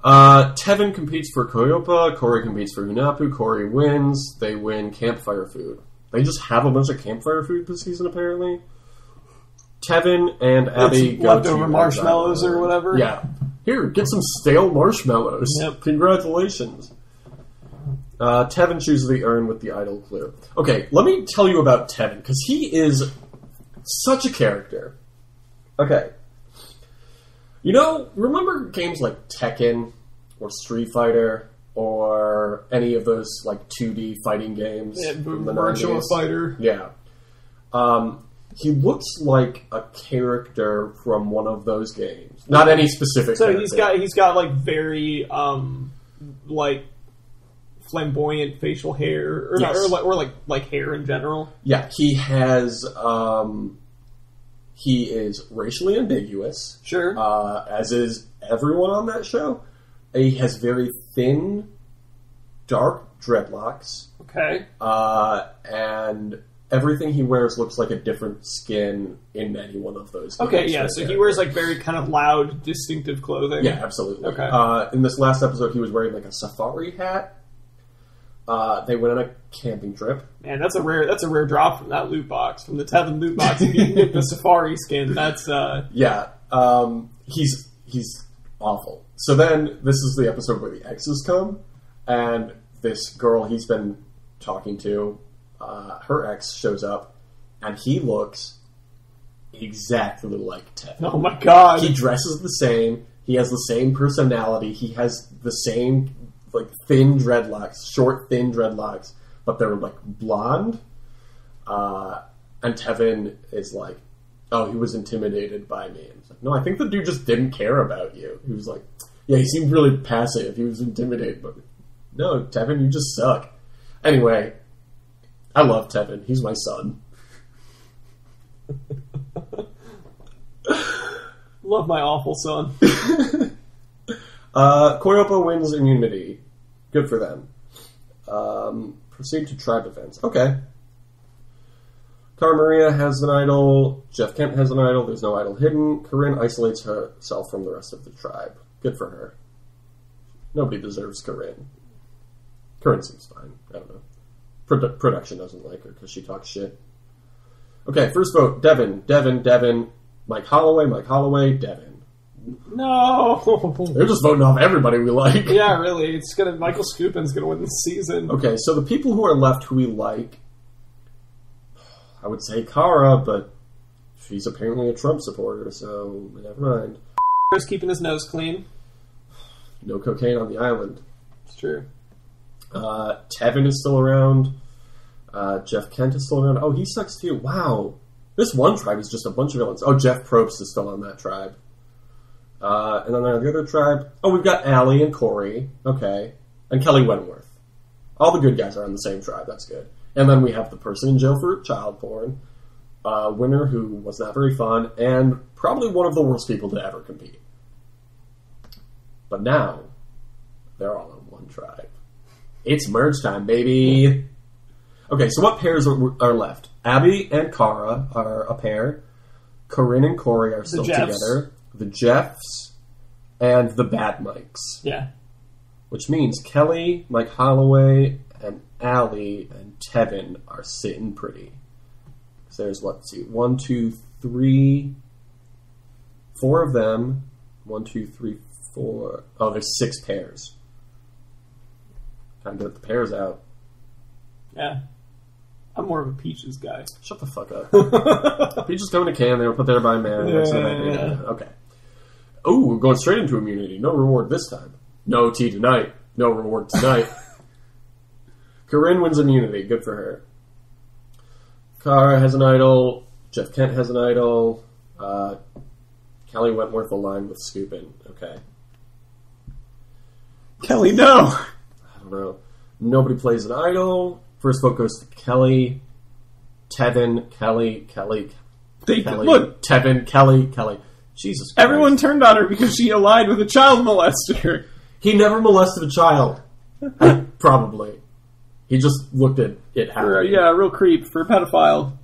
Tevin competes for Koyopa. Corey competes for Hunapu. Corey wins. They win campfire food. They just have a bunch of campfire food this season, apparently. Tevin and Abby go leftover marshmallows or whatever. Yeah. Here, get some stale marshmallows. Yep. Congratulations. Tevin chooses the urn with the idol clue. Okay, let me tell you about Tevin, because he is such a character. Okay. You know, remember games like Tekken or Street Fighter or any of those like 2D fighting games? Yeah, from the Virtua 90s? Fighter. Yeah. He looks like a character from one of those games. Not any specific So character. he's got like very like flamboyant facial hair or, Yes. or like hair in general. Yeah, he has he is racially ambiguous. Sure. As is everyone on that show. He has very thin, dark dreadlocks. Okay. And everything he wears looks like a different skin in any one of those games. Okay, yeah, so he wears like very kind of loud, distinctive clothing. Yeah, absolutely. Okay. In this last episode, he was wearing like a safari hat. They went on a camping trip. Man, that's a rare drop from that loot box, from the Tevin loot box. If you can get the safari skin, that's Yeah. He's awful. So then this is the episode where the exes come, and this girl he's been talking to, her ex shows up, and he looks exactly like Tevin. oh my god. He dresses the same. He has the same personality. He has the same like thin dreadlocks, short thin dreadlocks, but they're like blonde. And Tevin is like, "Oh, he was intimidated by me." And it's like, "No, I think the dude just didn't care about you." He was like, "Yeah, he seemed really passive. He was intimidated, but no, Tevin, you just suck." Anyway, I love Tevin. He's my son. Love my awful son. Koyopa wins immunity. Good for them. Proceed to tribe events. Okay. Cara Maria has an idol. Jeff Kent has an idol. There's no idol hidden. Corinne isolates herself from the rest of the tribe. Good for her. Nobody deserves Corinne. Corinne seems fine. I don't know. Production doesn't like her because she talks shit. Okay, first vote. Devin. Mike Holloway, Devin. No. They're just voting off everybody we like. Yeah, really. Michael Skupin's gonna win this season. Okay, so the people who are left who we like, I would say Cara, but she's apparently a Trump supporter, so never mind. He's keeping his nose clean. No cocaine on the island. It's true. Tevin is still around. Jeff Kent is still around. Oh, he sucks too. Wow. This one tribe is just a bunch of villains. Oh, Jeff Probst is still on that tribe. And then the other tribe. Oh, we've got Allie and Corey. Okay. And Kelly Wentworth. All the good guys are on the same tribe. That's good. And then we have the person in jail for child porn. Winner who was not very fun. And probably one of the worst people to ever compete. But now, they're all in one tribe. It's merge time, baby. Okay, so what pairs are left? Abby and Cara are a pair. Corinne and Corey are still together. The Jeffs and the Bad Mikes. Yeah. Which means Kelly, Mike Holloway, and Allie, and Tevin are sitting pretty. So there's, let's see, 1, 2, 3, 4 of them. 1, 2, 3, 4. Oh, there's 6 pairs. Time to get the pairs out. Yeah. I'm more of a Peaches guy. Shut the fuck up. Peaches come in a can, they were put there by a man. Yeah. Okay. Oh, we're going straight into immunity. No reward this time. No tea tonight. No reward tonight. Corinne wins immunity. Good for her. Kara has an idol. Jeff Kent has an idol. Kelly Wentworth aligned with Scoopin. Okay. Kelly, no! I don't know. Nobody plays an idol. First vote goes to Kelly. Tevin, Kelly. Kelly, Look! Tevin, Kelly. Jesus Christ. Everyone turned on her because she allied with a child molester. He never molested a child. Probably. He just looked at it happening. Yeah, real creep for a pedophile.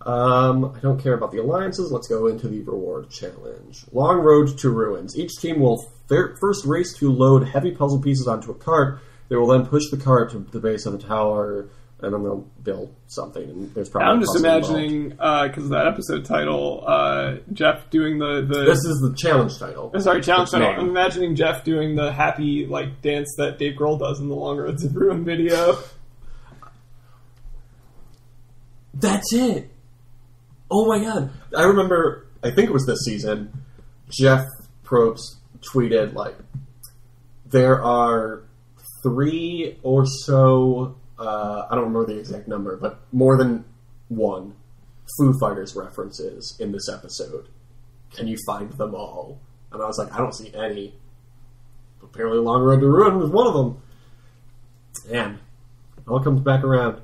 I don't care about the alliances. Let's go into the reward challenge. Long Road to Ruins. Each team will first race to load heavy puzzle pieces onto a cart. They will then push the cart to the base of the tower, and then they'll build something. And there's probably I'm just imagining, because of that episode title, Jeff doing the... This is the challenge title. Sorry, challenge title. I'm imagining Jeff doing the happy dance that Dave Grohl does in the Long Road to Ruin video. That's it. Oh my god. I remember, I think it was this season, Jeff Probst tweeted, there are 3 or so, I don't remember the exact number, but more than 1 Foo Fighters references in this episode. Can you find them all? And I was like, I don't see any. Apparently Long Road to Ruin was one of them. Man, it all comes back around.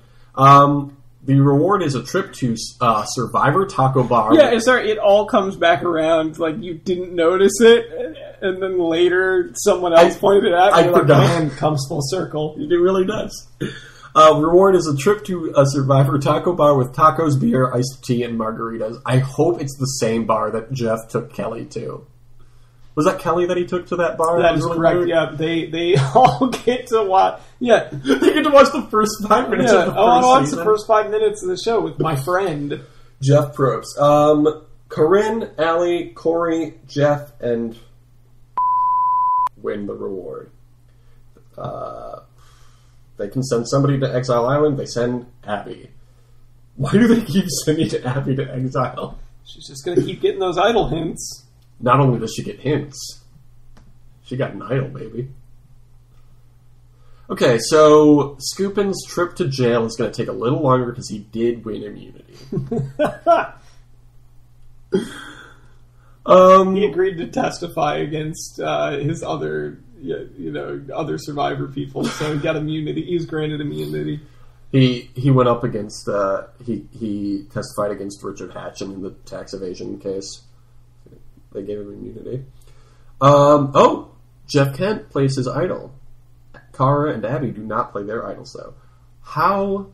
The reward is a trip to Survivor Taco Bar. Yeah, sorry, it all comes back around. You didn't notice it, and then later someone else pointed it out. I forgot. Man, comes full circle. It really does. Reward is a trip to a Survivor Taco Bar with tacos, beer, iced tea, and margaritas. I hope it's the same bar that Jeff took Kelly to. Was that Kelly that he took to that bar? That is really correct, weird? Yeah. They all get to watch... Yeah. They get to watch the first 5 minutes of the first season. I want to watch the first 5 minutes of the show with my friend. Jeff Probst. Corinne, Allie, Corey, Jeff, and... win the reward. They can send somebody to Exile Island. They send Abby. Why do they keep sending Abby to Exile? She's just going to keep getting those idol hints. Not only does she get hints, she got an idol, baby. Okay, so Scoopin's trip to jail is going to take a little longer because he did win immunity. He agreed to testify against his other survivor people, so he got immunity. He was granted immunity. He went up against he testified against Richard Hatcham in the tax evasion case. They gave him immunity. Jeff Kent plays his idol. Kara and Abby do not play their idols, though. How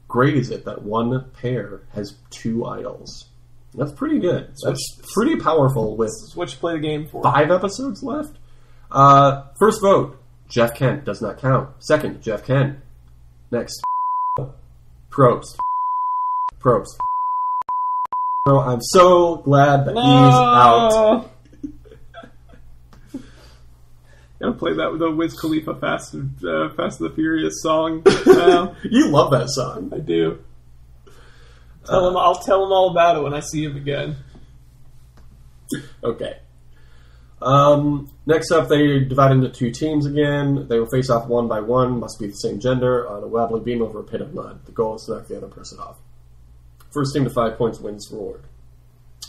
great is it that one pair has 2 idols? That's pretty good. That's pretty powerful with... That's what you play the game for. 5 episodes left? First vote, Jeff Kent does not count. Second, Jeff Kent. Next, Probst. I'm so glad that he's out. Gotta play that with the Wiz Khalifa Fast and the Furious song. You love that song. I do. I'll tell him all about it when I see him again. Okay. Next up, they divide into 2 teams again. They will face off 1 by 1, must be the same gender, on a wobbly beam over a pit of mud. The goal is to knock the other person off. First team to 5 points wins reward.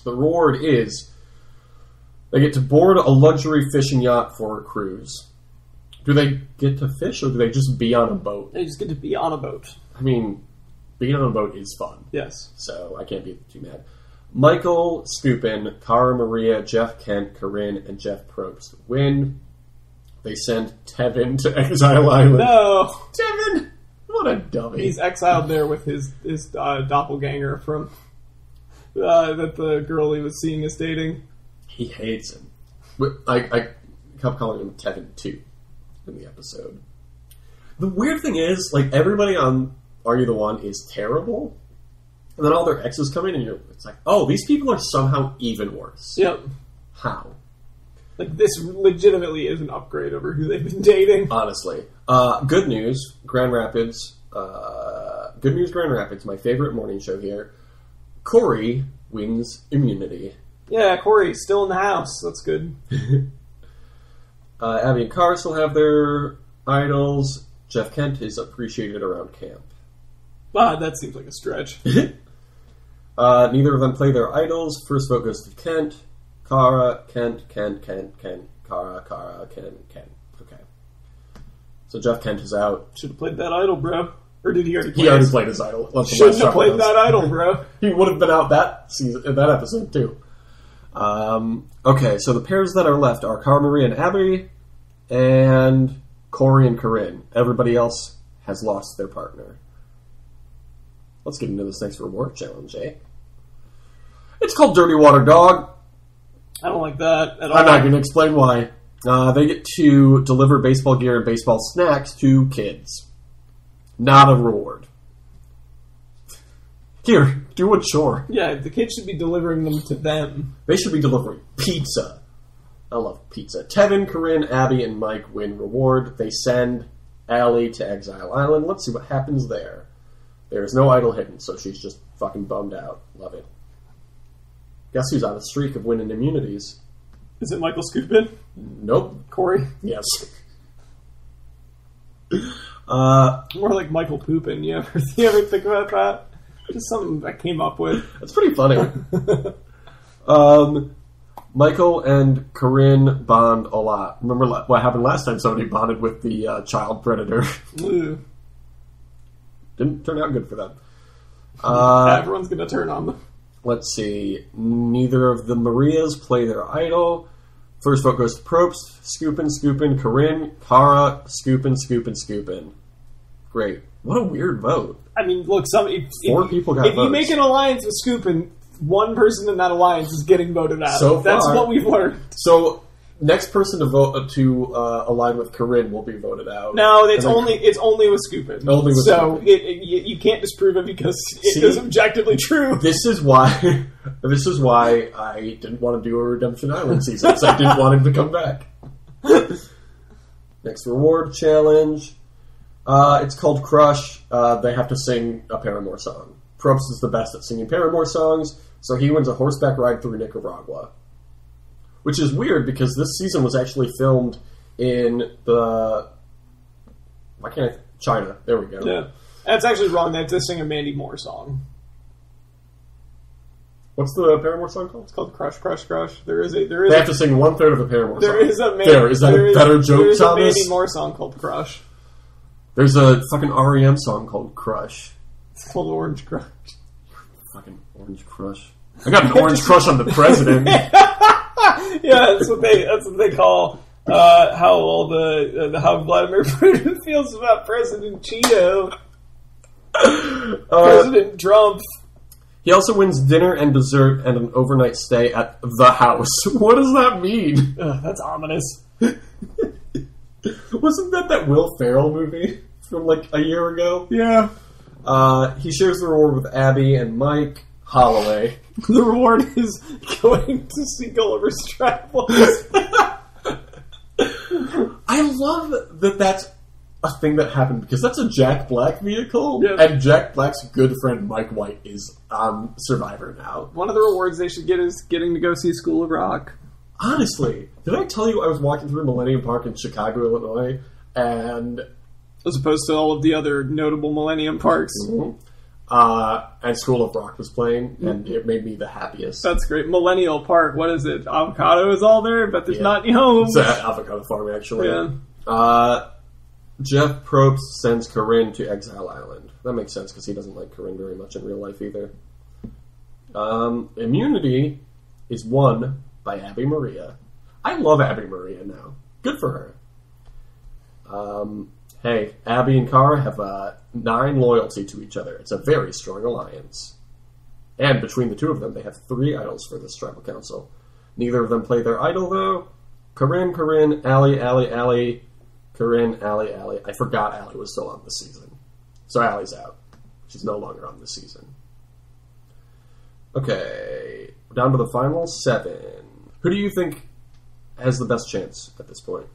The reward is they get to board a luxury fishing yacht for a cruise. Do they get to fish, or do they just be on a boat? They just get to be on a boat. I mean, being on a boat is fun. Yes. So I can't be too mad. Michael Scoopin, Cara Maria, Jeff Kent, Corinne, and Jeff Probst win. They send Tevin to Exile Island. No! Tevin! What a dummy. He's exiled there with his doppelganger from that the girl he was seeing is dating. He hates him. I kept calling him Tevin 2 in the episode. The weird thing is, like, everybody on Are You the One is terrible, and then all their exes come in, and it's like, oh, these people are somehow even worse. Yep. How? Like, this legitimately is an upgrade over who they've been dating. Honestly. Good news, Grand Rapids. Good news, Grand Rapids, my favorite morning show here. Corey wins immunity. Yeah, Corey's still in the house. That's good. Abby and Carr still have their idols. Jeff Kent is appreciated around camp. That seems like a stretch. Neither of them play their idols. First vote goes to Kent. Kara, Kent. Kara, Kent. Okay. So Jeff Kent is out. Should have played that idol, bro. Or did he already play He already played his idol. Shouldn't have played that idol, bro. He would have been out that episode, too. Okay, so the pairs that are left are Cara Marie and Abby, and Corey and Corinne. Everybody else has lost their partner. Let's get into this next reward challenge, eh? It's called Dirty Water Dog. I don't like that at all. I'm not going to explain why. They get to deliver baseball gear and baseball snacks to kids. Not a reward. Here, do a chore. Yeah, the kids should be delivering them to them. They should be delivering pizza. I love pizza. Tevin, Corinne, Abby, and Mike win reward. They send Allie to Exile Island. Let's see what happens there. There's no idol hidden, so she's just fucking bummed out. Love it. Guess who's on a streak of winning immunities? Is it Michael Scoopin? Nope. Corey? Yes. More like Michael Poopin. You ever think about that? Just something I came up with. That's pretty funny. Michael and Corinne bond a lot. Remember what happened last time somebody bonded with the child predator? Ooh. Didn't turn out good for them. Everyone's going to turn on them. Let's see. Neither of the Marias play their idol. First vote goes to Probst. Scoopin'. Corinne. Cara. Scoopin'. Great. What a weird vote. I mean, look, Four people got votes. If you make an alliance with Scoopin', one person in that alliance is getting voted out. So That's far, what we've learned. So, next person to vote to align with Corinne will be voted out. No, it's only with Scoopin'. Only with Scoopin'. You can't disprove it because it is objectively true. This is why I didn't want to do a Redemption Island season. So I didn't want him to come back. Next reward challenge. It's called Crush. They have to sing a Paramore song. Probst is the best at singing Paramore songs, so he wins a horseback ride through Nicaragua. Which is weird because this season was actually filmed in China. There we go. Yeah. That's actually wrong. They have to sing a Mandy Moore song. What's the Paramore song called? It's called Crush. They have to sing 1/3 of the Paramore song. Is that a better joke, There's Thomas? a Mandy Moore song called Crush. There's a fucking REM song called Crush. It's called Orange Crush. Fucking Orange Crush. I got an orange crush on the president. Yeah, that's what they call how Vladimir Putin feels about President Cheeto. President Trump. He also wins dinner and dessert and an overnight stay at the house. What does that mean? That's ominous. Wasn't that Will Ferrell movie from like a year ago? Yeah. He shares the reward with Abby and Mike Holloway. The reward is going to see Gulliver's Travels. I love that that's a thing that happened because that's a Jack Black vehicle, yep. And Jack Black's good friend Mike White is on Survivor now. One of the rewards they should get is getting to go see School of Rock. Honestly, did I tell you I was walking through Millennium Park in Chicago, Illinois, and... As opposed to all of the other notable Millennium Parks. Mm-hmm. And School of Rock was playing, and it made me the happiest. That's great. Millennial Park, what is it? Avocado is all there, but there's not any homes. It's an avocado farm, actually. Yeah. Jeff Probst sends Corinne to Exile Island. That makes sense, because he doesn't like Corinne very much in real life, either. Immunity is won by Abby Maria. I love Abby Maria now. Good for her. Hey, Abby and Cara have 9 loyalty to each other. It's a very strong alliance. And between the two of them, they have 3 idols for this tribal council. Neither of them play their idol, though. Corinne, Allie, Corinne, Allie. I forgot Allie was still on this season. So Allie's out. She's no longer on this season. Okay, down to the final 7. Who do you think has the best chance at this point?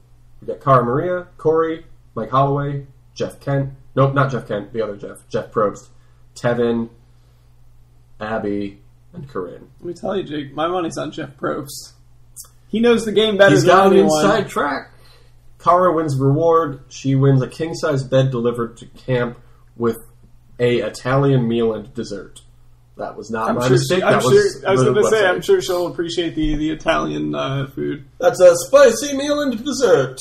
We got Cara Maria, Corey, Mike Holloway, Jeff Kent. Nope, not Jeff Kent, the other Jeff. Jeff Probst, Tevin, Abby, and Corinne. Let me tell you, Jake, my money's on Jeff Probst. He knows the game better He's than got anyone. an inside track. Cara wins reward. She wins a king-size bed delivered to camp with a Italian meal and dessert. That was not my mistake. I was going to say, website. I'm sure she'll appreciate the Italian food. That's a spicy meal and dessert.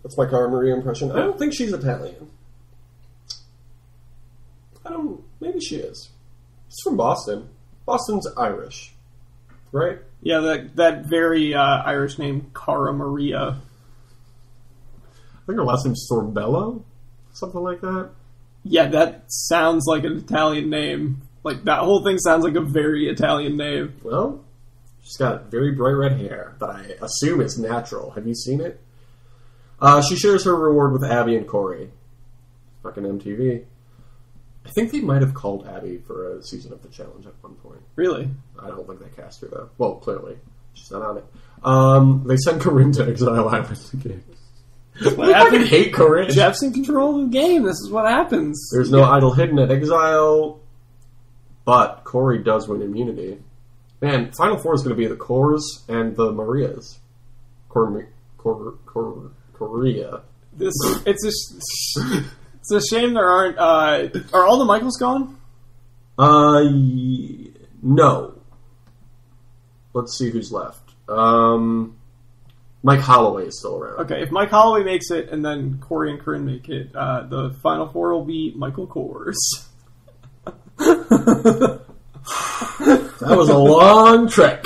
That's my Cara Maria impression. I don't think she's Italian. Maybe she is. She's from Boston. Boston's Irish, right? Yeah, that very Irish name, Cara Maria. I think her last name's Sorbello, something like that. Yeah, that sounds like an Italian name. Like, that whole thing sounds like a very Italian name. Well, she's got very bright red hair that I assume is natural. Have you seen it? She shares her reward with Abby and Corey. Fucking MTV. I think they might have called Abby for a season of the challenge at one point. Really? I don't think they cast her, though. Well, clearly. She's not on it. They sent Corinne to Exile Island again. What happened? I hate Corinne. Jeff's in control of the game. This is what happens. There's no idol hidden at Exile, but Corey does win immunity. Man, Final Four is going to be the Cores and the Marias. Korea. It's a shame there aren't. Are all the Michaels gone? No. Let's see who's left. Mike Holloway is still around. Okay, if Mike Holloway makes it and then Corey and Corinne make it, the Final Four will be Michael Kors. That was a long trek.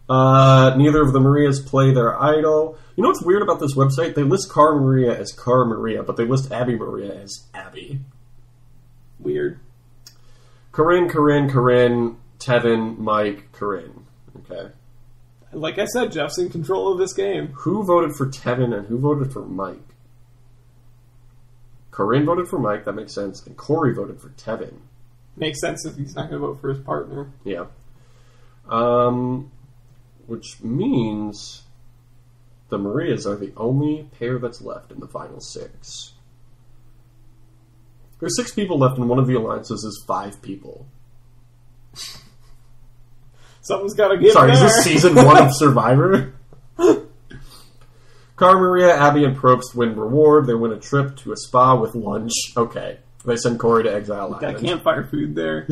Neither of the Marias play their idol. You know what's weird about this website? They list Cara Maria as Cara Maria, but they list Abby Maria as Abby. Weird. Corinne, Tevin, Mike, Corinne. Okay. Like I said, Jeff's in control of this game. Who voted for Tevin and who voted for Mike? Corinne voted for Mike, that makes sense, and Corey voted for Tevin. Makes sense if he's not going to vote for his partner. Yeah. Which means the Marias are the only pair that's left in the final 6. There's 6 people left, and one of the alliances is 5 people. Something's got to give. Sorry, there. is this season 1 of Survivor? Cara Maria, Abby, and Probst win reward. They win a trip to a spa with lunch. Okay. They send Corey to Exile Island. Got campfire food there.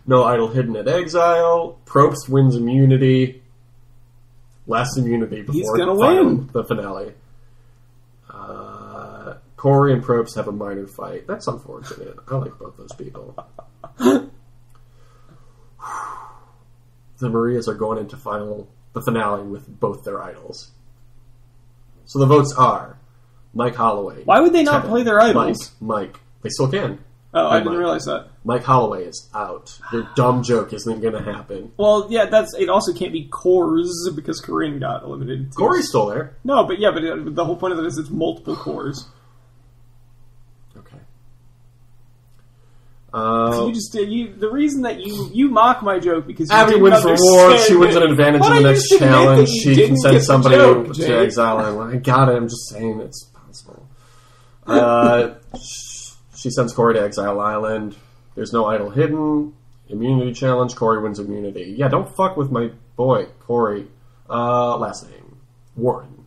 No idol hidden at Exile. Probst wins immunity. Last immunity before He's gonna win. The finale. Corey and Probst have a minor fight. That's unfortunate. I like both those people. The Marias are going into the finale with both their idols. So the votes are Mike Holloway. Why would they not Tevin, play their idols? Mike. They still can. Oh, I didn't Mike. realize that. Mike Holloway is out. Your dumb joke isn't going to happen. Well, yeah, it also can't be Cores because Corinne got eliminated too. Corey's still there. No, but the whole point of it is it's multiple Cores. Okay. The reason that you mock my joke because you Abby didn't wins reward. She wins an advantage in the next challenge. She can send somebody to Exile Island. I got it. I'm just saying it's possible. She sends Corey to Exile Island. There's no idol hidden. Immunity challenge. Corey wins immunity. Yeah, don't fuck with my boy, Corey. Last name. Warren.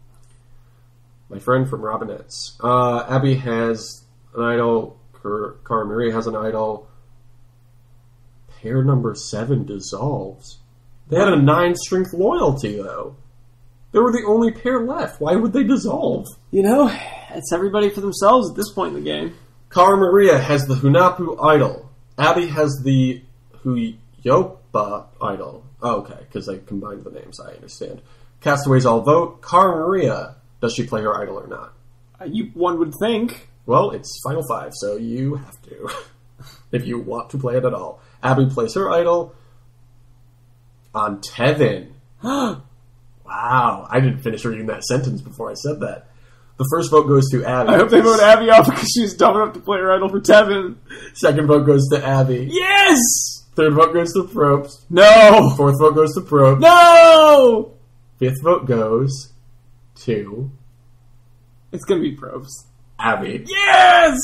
My friend from Robinettes. Abby has an idol. Cara Maria has an idol. Pair number 7 dissolves. They had a 9-strength loyalty, though. They were the only pair left. Why would they dissolve? You know, it's everybody for themselves at this point in the game. Cara Maria has the Hunapu idol. Abby has the Huyopa idol. Oh, okay, because they combined the names, I understand. Castaways all vote. Cara Maria, does she play her idol or not? One would think. Well, it's Final 5, so you have to. If you want to play it at all. Abby plays her idol on Tevin. Wow, Wow, I didn't finish reading that sentence before I said that. The first vote goes to Abby. I hope they vote Abby off because she's dumb enough to play Randall for Tevin. Second vote goes to Abby. Yes! Third vote goes to Probst. No! Fourth vote goes to Probst. No! Fifth vote goes to... It's gonna be Probst. Abby. Yes!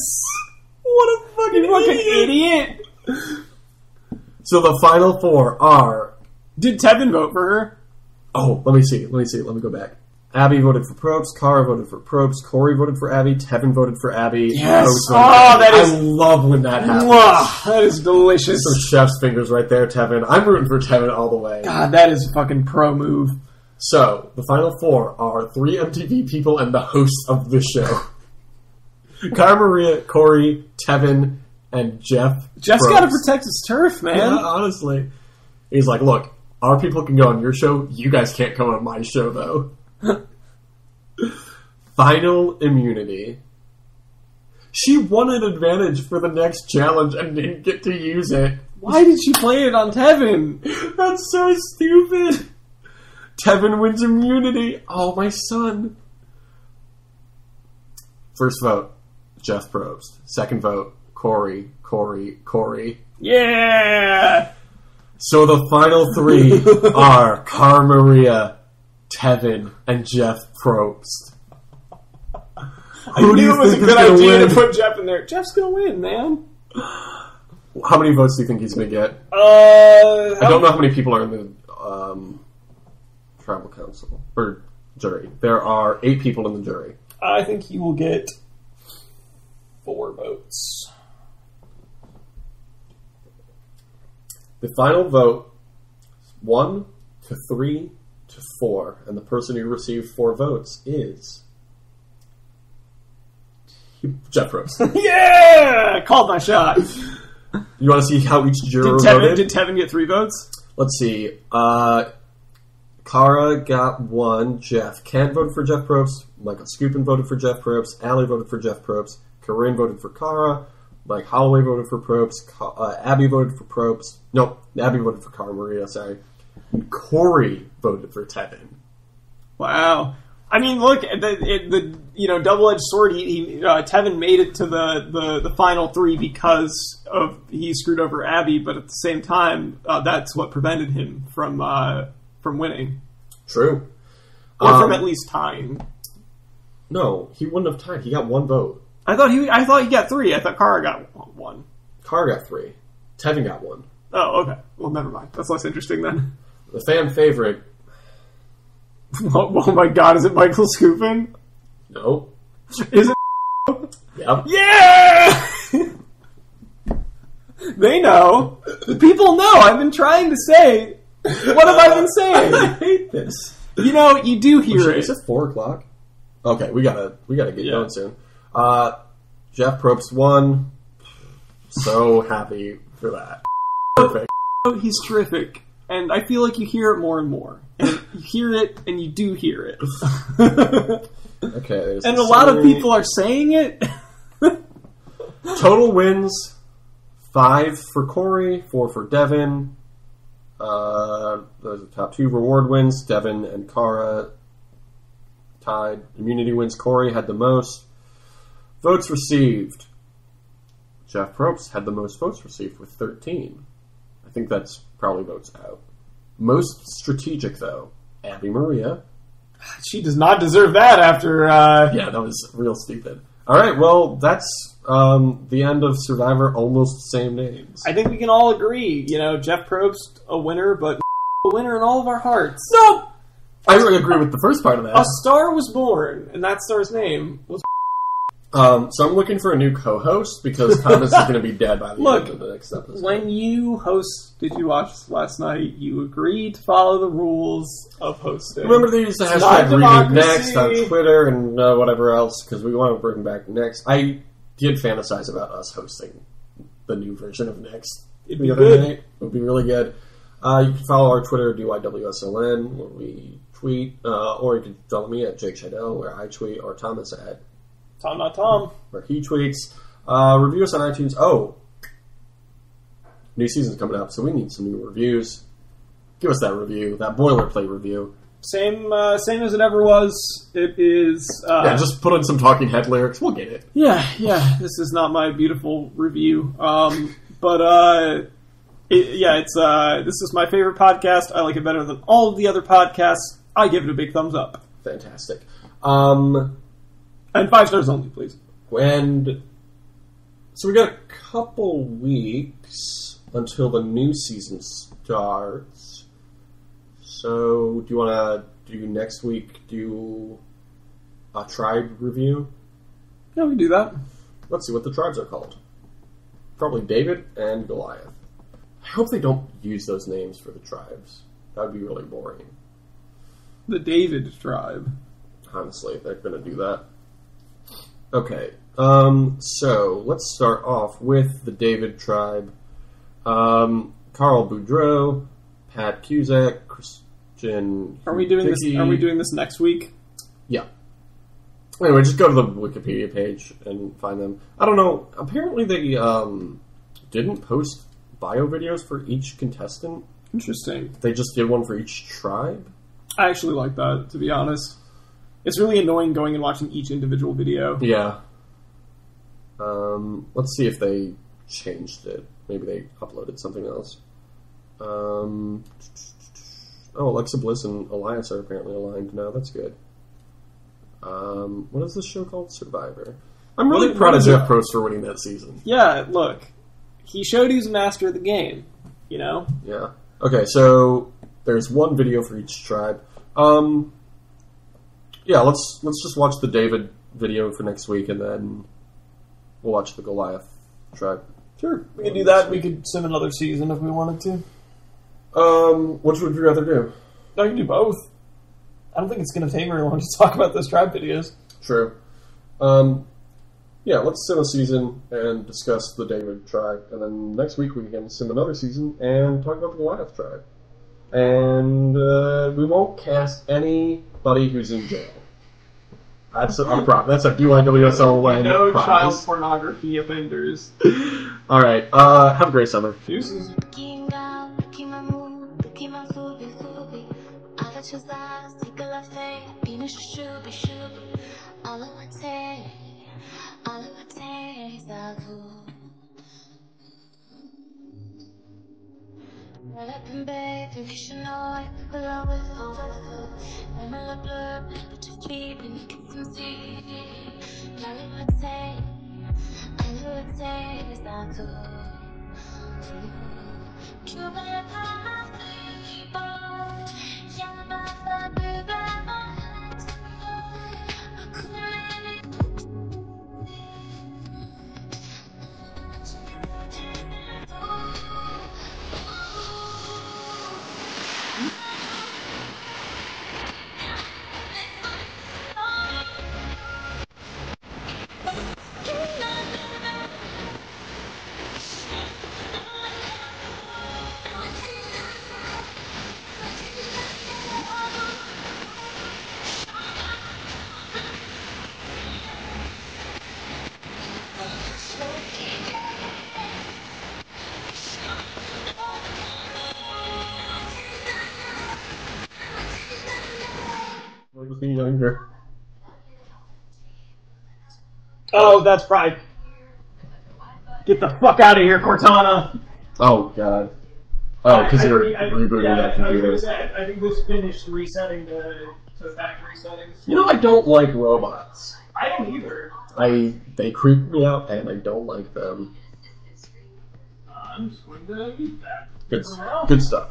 What a fucking idiot! So the final four are... Did Tevin vote for her? Oh, let me see. Let me go back. Abby voted for Probst. Kara voted for Probst. Corey voted for Abby. Tevin voted for Abby. Yes! Probst voted for Abby. That is... I love when that happens. Mwah, that is delicious. Some chef's fingers right there, Tevin. I'm rooting for Tevin all the way. God, that is a fucking pro move. So, the final four are 3 MTV people and the hosts of the show. Cara Maria, Corey, Tevin, and Jeff. Jeff's Probst. got to protect his turf, man. Yeah, honestly. He's like, look, our people can go on your show. You guys can't come on my show, though. Final immunity. She won an advantage for the next challenge and didn't get to use it. Why did she play it on Tevin? That's so stupid. Tevin wins immunity. Oh, my son. First vote, Jeff Probst. Second vote, Corey. Yeah! So the final 3 are Cara Maria, Tevin, and Jeff Probst. Who do you think it was a good idea to put Jeff in there? Jeff's gonna win, man. How many votes do you think he's gonna get? I don't know how many people are in the tribal council or jury. There are 8 people in the jury. I think he will get 4 votes. The final vote, 1 to 3 to 4, and the person who received 4 votes is Jeff Probst. Yeah! Called my shot. You want to see how each juror voted? Did Tevin get 3 votes? Let's see. Cara got 1. Ken voted for Jeff Probst. Michael Skupin voted for Jeff Probst. Allie voted for Jeff Probst. Corinne voted for Cara. Mike Holloway voted for Probst. Abby voted for Probst. No, Abby voted for Cara Maria, sorry. Corey voted for Tevin. Wow. I mean, look, the double-edged sword, Tevin made it to the final 3 because of he screwed over Abby, but at the same time, that's what prevented him from winning. True. Or from at least tying. No, he wouldn't have tied. He got 1 vote. I thought he got 3. I thought Cara got 1. Cara got 3. Tevin got 1. Oh, okay. Well, never mind. That's less interesting then. The fan favorite. Oh my god, is it Michael Skupin? No. Is it? Yep. Yeah! They know. The people know. I've been trying to say. What have I been saying? I hate this. You do hear it. Is it 4 o'clock? Okay, we gotta get going soon. Jeff Probst won. So happy for that. Perfect. He's terrific. And I feel like you hear it more and more. And you hear it, and you do hear it. Okay. And a lot of people are saying it. Total wins, 5 for Corey, 4 for Devin. Those are the top 2. Reward wins, Devin and Cara tied. Immunity wins, Corey had the most. Votes received. Jeff Probst had the most votes received with 13. I think that's probably votes out. Most strategic, though, Abby Maria. She does not deserve that after... Yeah, that was real stupid. All right, well, that's the end of Survivor, almost same names. I think we can all agree, Jeff Probst, a winner, but a winner in all of our hearts. No! I really agree with the first part of that. A star was born, and that star's name was... So I'm looking for a new co-host because Thomas is going to be dead by the end of the next episode. When you did you watch last night, you agreed to follow the rules of hosting. Remember they used the hashtag RebootNext on Twitter and whatever else because we want to bring back Next. I did fantasize about us hosting the new version of Next. It'd be good. Night. It would be really good. You can follow our Twitter, DYWSLN, where we tweet, or you can follow me at Jake Scheidel, where I tweet, or Thomas at Tom. Where he tweets. Review us on iTunes. Oh, new season's coming up, so we need some new reviews. Give us that review, that boilerplate review. Same as it ever was. It is... just put in some Talking Head lyrics. We'll get it. Yeah. This is not my beautiful review. This is my favorite podcast. I like it better than all of the other podcasts. I give it a big thumbs up. Fantastic. And 5 stars only, please. And so we got a couple weeks until the new season starts. So, do you want to do next week, do a tribe review? Yeah, we can do that. Let's see what the tribes are called. Probably David and Goliath. I hope they don't use those names for the tribes. That would be really boring. The David tribe. Honestly, if they're going to do that. Okay, so let's start off with the David tribe. Carl Boudreau, Pat Cusack, Christian. Are we doing this next week? Yeah. Anyway, just go to the Wikipedia page and find them. I don't know. Apparently, they didn't post bio videos for each contestant. Interesting. They just did one for each tribe. I actually like that, to be honest. It's really annoying going and watching each individual video. Yeah. Let's see if they changed it. Maybe they uploaded something else. Alexa Bliss and Elias are apparently aligned now. That's good. What is this show called? Survivor. I'm really proud of Jeff Probst for winning that season. Yeah, look. He showed he's a master of the game. You know? Yeah. Okay, so there's one video for each tribe. Yeah, let's just watch the David video for next week, and then we'll watch the Goliath tribe. Sure, we could do that. We could sim another season if we wanted to. Which would you rather do? I can do both. I don't think it's going to take very long to talk about those tribe videos. True. Yeah, let's sim a season and discuss the David tribe, and then next week we can sim another season and talk about the Goliath tribe. And we won't cast anybody who's in jail. That's our problem. That's a BYWSL No promise. child pornography offenders. All right. Have a great summer. Deuces. Younger. Oh, that's Pride. Get the fuck out of here, Cortana! Oh god. Oh, because they're rebooting that computer. I think this finished resetting to factory settings. You know, I don't like robots. I don't either. They creep me out, and I don't like them. I'm just going to eat that. Good stuff.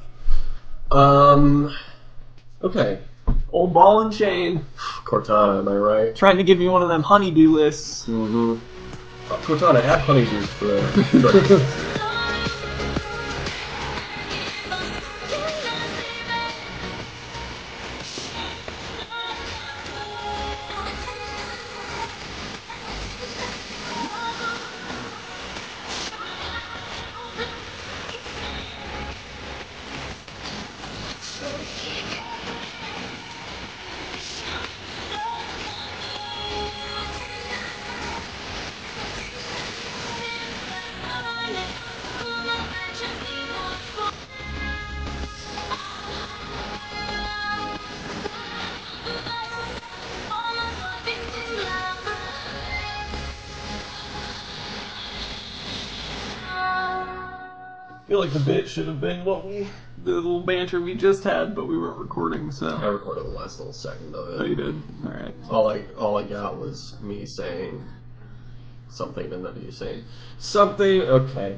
Okay. Old ball and chain. Cortana, am I right? Trying to give you one of them honeydew lists. Mm-hmm. Cortana, add honeydew for feel like the bit should have been the little banter we just had, but we weren't recording, so. I recorded the last little second of it. Oh, you did? Alright. All I got was me saying something and then you saying something. Okay.